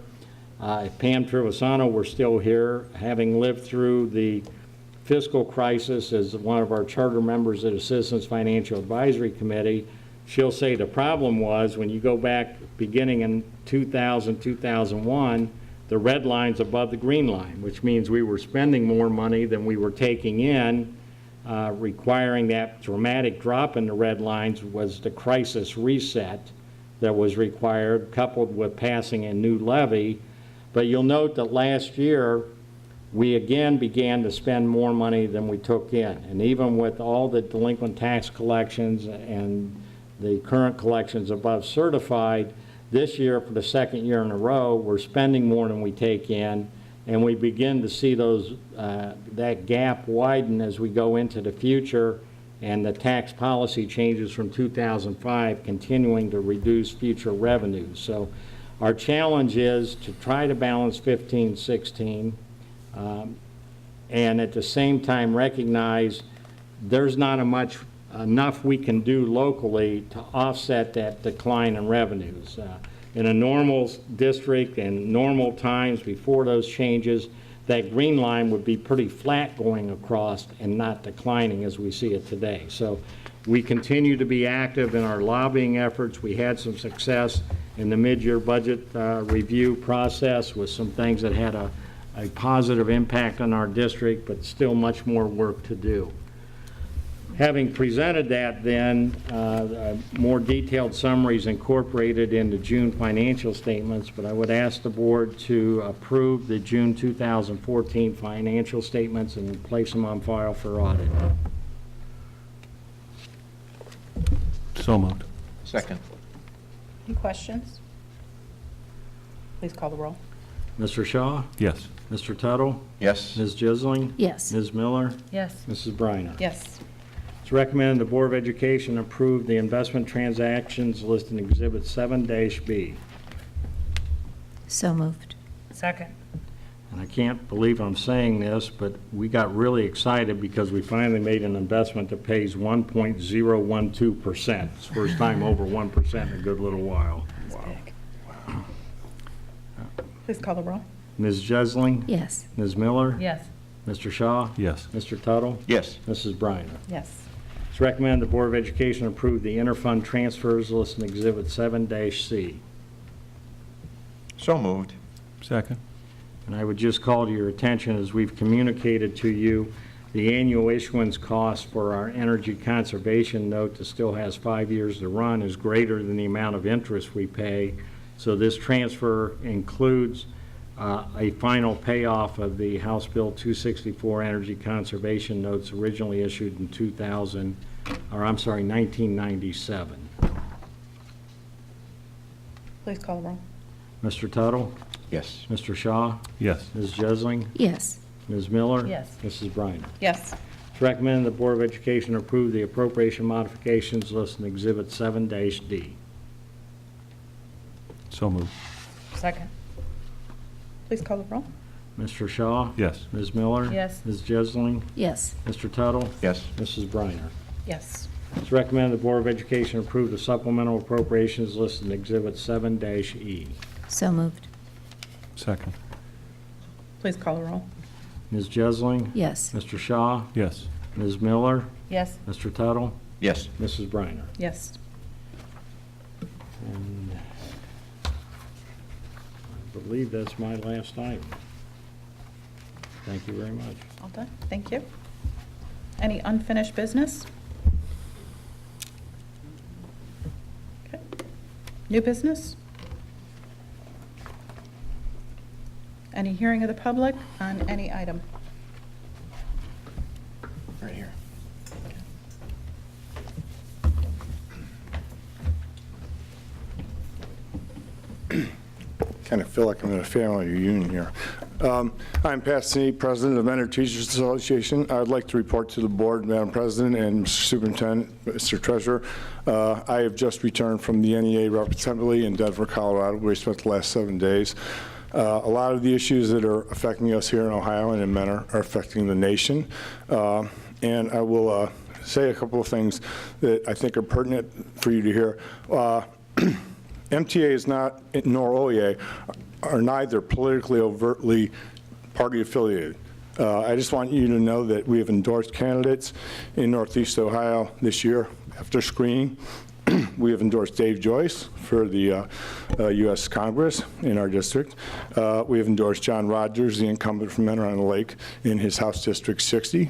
If Pam Trevisano were still here, having lived through the fiscal crisis as one of our charter members of the Citizens Financial Advisory Committee, she'll say the problem was when you go back beginning in 2000, 2001, the red line's above the green line, which means we were spending more money than we were taking in. Requiring that dramatic drop in the red lines was the crisis reset that was required, coupled with passing a new levy. But you'll note that last year, we again began to spend more money than we took in. And even with all the delinquent tax collections and the current collections above certified, this year, for the second year in a row, we're spending more than we take in, and we begin to see those that gap widen as we go into the future, and the tax policy changes from 2005 continuing to reduce future revenues. So our challenge is to try to balance 15-16, and at the same time recognize there's not enough we can do locally to offset that decline in revenues. In a normal district and normal times before those changes, that green line would be pretty flat going across and not declining as we see it today. So we continue to be active in our lobbying efforts. We had some success in the mid-year budget review process with some things that had a a positive impact on our district, but still much more work to do. Having presented that, then, more detailed summaries incorporated into June financial statements, but I would ask the board to approve the June 2014 financial statements and place them on file for audit. So moved. Second. Any questions? Please call the roll. Mr. Shaw? Yes. Mr. Tuttle? Yes. Ms. Jisling? Yes. Ms. Miller? Yes. Mrs. Briner? Yes. It's recommended the Board of Education approve the investment transactions listed in Exhibit 7-B. So moved. Second. And I can't believe I'm saying this, but we got really excited because we finally made an investment that pays 1.012%. It's the first time over 1% in a good little while. Wow. Please call the roll. Ms. Jisling? Yes. Ms. Miller? Yes. Mr. Shaw? Yes. Mr. Tuttle? Yes. Mrs. Briner? Yes. It's recommended the Board of Education approve the interfund transfers listed in Exhibit 7-C. So moved. Second. And I would just call to your attention, as we've communicated to you, the annual issuance cost for our energy conservation note that still has 5 years to run is greater than the amount of interest we pay. So this transfer includes a final payoff of the House Bill 264 energy conservation notes originally issued in 1997. Please call the roll. Mr. Tuttle? Yes. Mr. Shaw? Yes. Ms. Jisling? Yes. Ms. Miller? Yes. Mrs. Briner? Yes. It's recommended the Board of Education approve the appropriation modifications listed in Exhibit 7-D. So moved. Second. Please call the roll. Mr. Shaw? Yes. Ms. Miller? Yes. Ms. Jisling? Yes. Mr. Tuttle? Yes. Mrs. Briner? Yes. It's recommended the Board of Education approve the supplemental appropriations listed in Exhibit 7-E. So moved. Second. Please call the roll. Ms. Jisling? Yes. Mr. Shaw? Yes. Ms. Miller? Yes. Mr. Tuttle? Yes. Mrs. Briner? Yes. And I believe that's my last item. Thank you very much. All done. Thank you. Any unfinished business? Okay. New business? Any hearing of the public on any item? Right here. Kind of feel like I'm in a family reunion here. I'm Pat Sneed, President of Mentor Teachers Association. I'd like to report to the board, Madam President and Mr. Superintendent, Mr. Treasurer. I have just returned from the NEA Rep Assembly in Denver, Colorado, where we spent the last 7 days. A lot of the issues that are affecting us here in Ohio and in Mentor are affecting the nation. And I will say a couple of things that I think are pertinent for you to hear. MTA is not, nor OEA, are neither politically overtly party affiliated. I just want you to know that we have endorsed candidates in Northeast Ohio this year after screening. We have endorsed Dave Joyce for the U.S. Congress in our district. We have endorsed John Rogers, the incumbent from Mentor on the Lake, in his House District 61.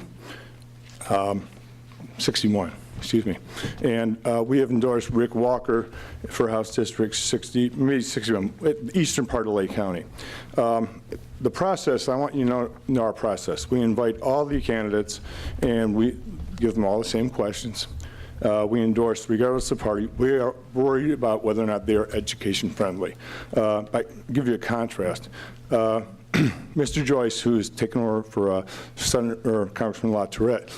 Excuse me. And we have endorsed Rick Walker for House District 60, maybe 61, eastern part of Lake County. The process, I want you to know our process. We invite all the candidates and we give them all the same questions. We endorse, regardless of party. We are worried about whether or not they are education friendly. I give you a contrast. Mr. Joyce, who has taken over for Congressman LaTourette,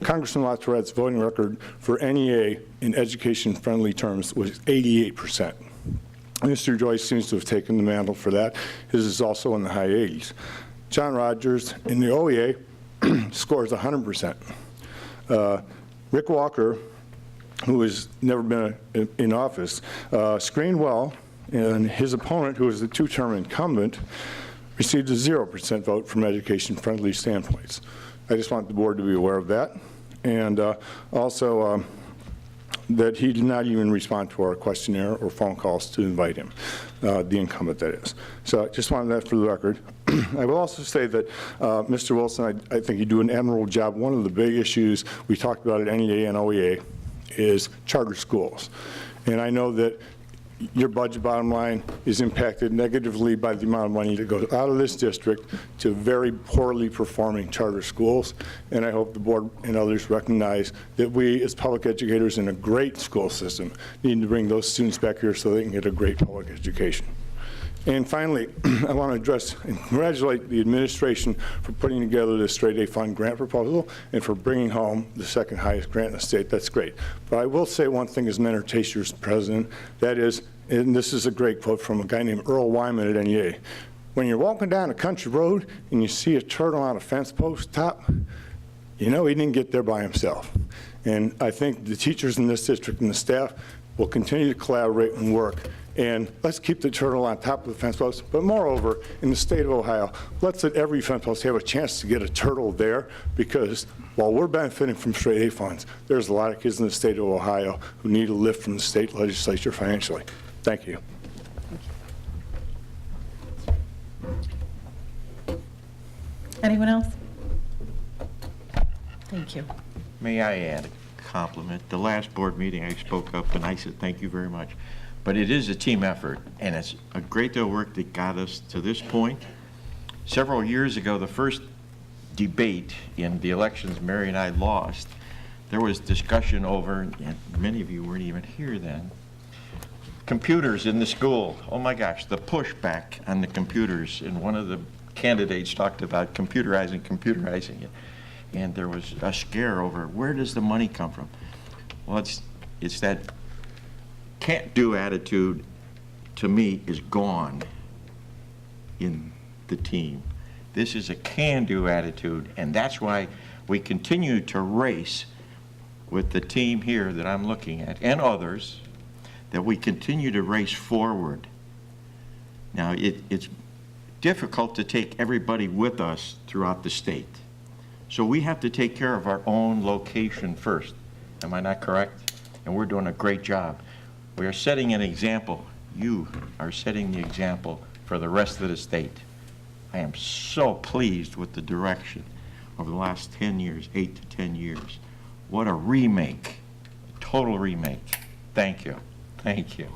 Congressman LaTourette's voting record for NEA in education-friendly terms was 88%. Mr. Joyce seems to have taken the mantle for that. His is also in the high 80s. John Rogers in the OEA scores 100%. Rick Walker, who has never been in office, screened well, and his opponent, who is the two-term incumbent, received a 0% vote from education-friendly standpoints. I just want the board to be aware of that. And also, that he did not even respond to our questionnaire or phone calls to invite him, the incumbent that is. So I just wanted that for the record. I will also say that, Mr. Wilson, I think you do an admirable job. One of the big issues we talked about at NEA and OEA is charter schools. And I know that your budget bottom line is impacted negatively by the amount of money that goes out of this district to very poorly performing charter schools. And I hope the board and others recognize that we, as public educators in a great school system, need to bring those students back here so they can get a great public education. And finally, I want to address and congratulate the administration for putting together this straight A fund grant proposal and for bringing home the second highest grant in the state. That's great. But I will say one thing as Mentor Teachers President, that is, and this is a great quote from a guy named Earl Wyman at NEA, when you're walking down a country road and you see a turtle on a fence post top, you know he didn't get there by himself. And I think the teachers in this district and the staff will continue to collaborate and work. And let's keep the turtle on top of the fence post. But moreover, in the state of Ohio, let's let every fence post have a chance to get a turtle there, because while we're benefiting from straight A funds, there's a lot of kids in the state of Ohio who need a lift from the state legislature financially. Thank you. Anyone else? Thank you. May I add a compliment? The last board meeting I spoke up and I said thank you very much. But it is a team effort, and it's a great deal of work that got us to this point. Several years ago, the first debate in the elections Mary and I lost, there was discussion over, and many of you weren't even here then, computers in the school. Oh my gosh, the pushback on the computers, and one of the candidates talked about computerizing it. And there was a scare over where does the money come from? Well, it's that can't-do attitude, to me, is gone in the team. This is a can-do attitude, and that's why we continue to race with the team here that I'm looking at, and others, that we continue to race forward. Now, it's difficult to take everybody with us throughout the state. So we have to take care of our own location first. Am I not correct? And we're doing a great job. We are setting an example. You are setting the example for the rest of the state. I am so pleased with the direction over the last 10 years, 8 to 10 years. What a remake, a total remake. Thank you. Thank you.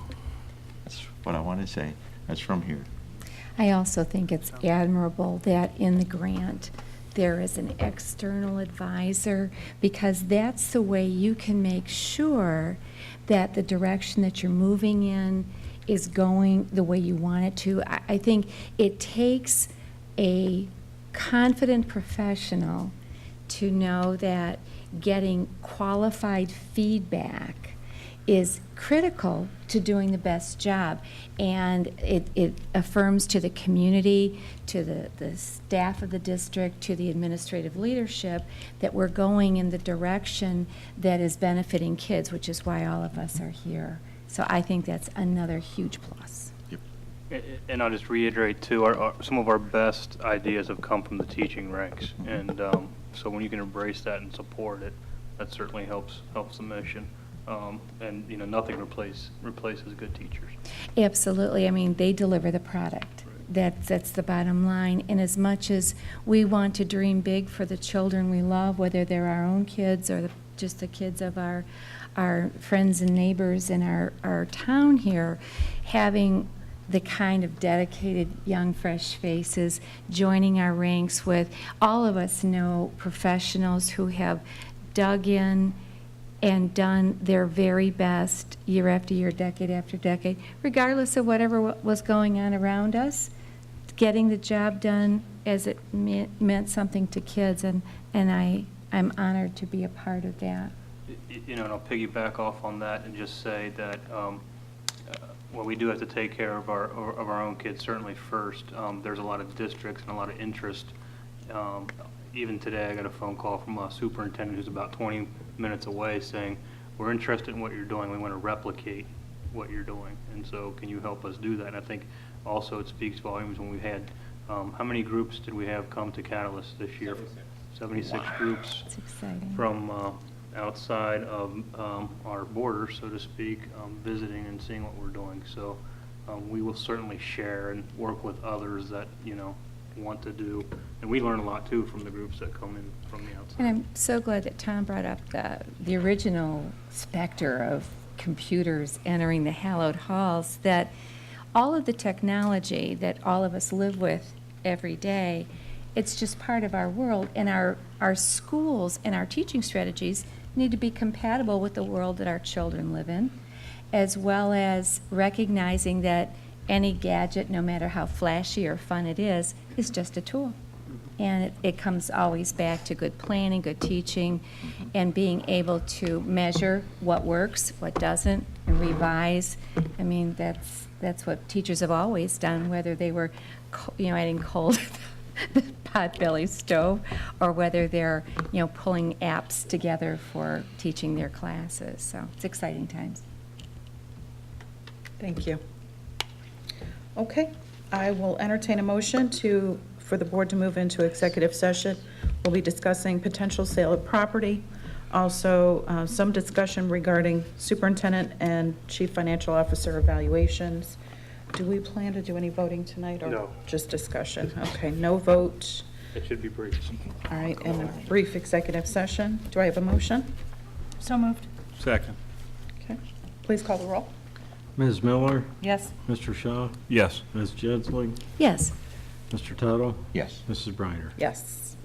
That's what I want to say. That's from here. I also think it's admirable that in the grant, there is an external advisor, because that's the way you can make sure that the direction that you're moving in is going the way you want it to. I think it takes a confident professional to know that getting qualified feedback is critical to doing the best job. And it affirms to the community, to the staff of the district, to the administrative leadership, that we're going in the direction that is benefiting kids, which is why all of us are here. So I think that's another huge plus. And I'll just reiterate too, some of our best ideas have come from the teaching ranks. And so when you can embrace that and support it, that certainly helps the mission. And you know, nothing replaces good teachers. Absolutely. I mean, they deliver the product. That's the bottom line. And as much as we want to dream big for the children we love, whether they're our own kids or just the kids of our friends and neighbors in our town here, having the kind of dedicated young, fresh faces joining our ranks with, all of us know professionals who have dug in and done their very best year after year, decade after decade, regardless of whatever was going on around us, getting the job done as it meant something to kids, and I'm honored to be a part of that. You know, and I'll piggyback off on that and just say that well, we do have to take care of our own kids, certainly first. There's a lot of districts and a lot of interest. Even today, I got a phone call from a superintendent who's about 20 minutes away saying, we're interested in what you're doing. We want to replicate what you're doing. And so can you help us do that? And I think also it speaks volumes when we had, how many groups did we have come to Catalyst this year? 76 groups. It's exciting. From outside of our borders, so to speak, visiting and seeing what we're doing. So we will certainly share and work with others that, want to do. And we learn a lot, too, from the groups that come in from the outside. And I'm so glad that Tom brought up the original specter of computers entering the hallowed halls, that all of the technology that all of us live with every day, it's just part of our world, and our schools and our teaching strategies need to be compatible with the world that our children live in, as well as recognizing that any gadget, no matter how flashy or fun it is just a tool. And it comes always back to good planning, good teaching, and being able to measure what works, what doesn't, and revise. I mean, that's what teachers have always done, whether they were, adding coal to the potbelly stove, or whether they're, pulling apps together for teaching their classes. So it's exciting times. Thank you. Okay, I will entertain a motion for the board to move into executive session. We'll be discussing potential sale of property, also some discussion regarding superintendent and chief financial officer evaluations. Do we plan to do any voting tonight, or No. just discussion? Okay, no vote. It should be brief. All right, in a brief executive session. Do I have a motion? So moved. Second. Okay, please call the roll. Ms. Miller? Yes. Mr. Shaw? Yes. Ms. Jensling? Yes. Mr. Tuttle? Yes. Mrs. Briner? Yes.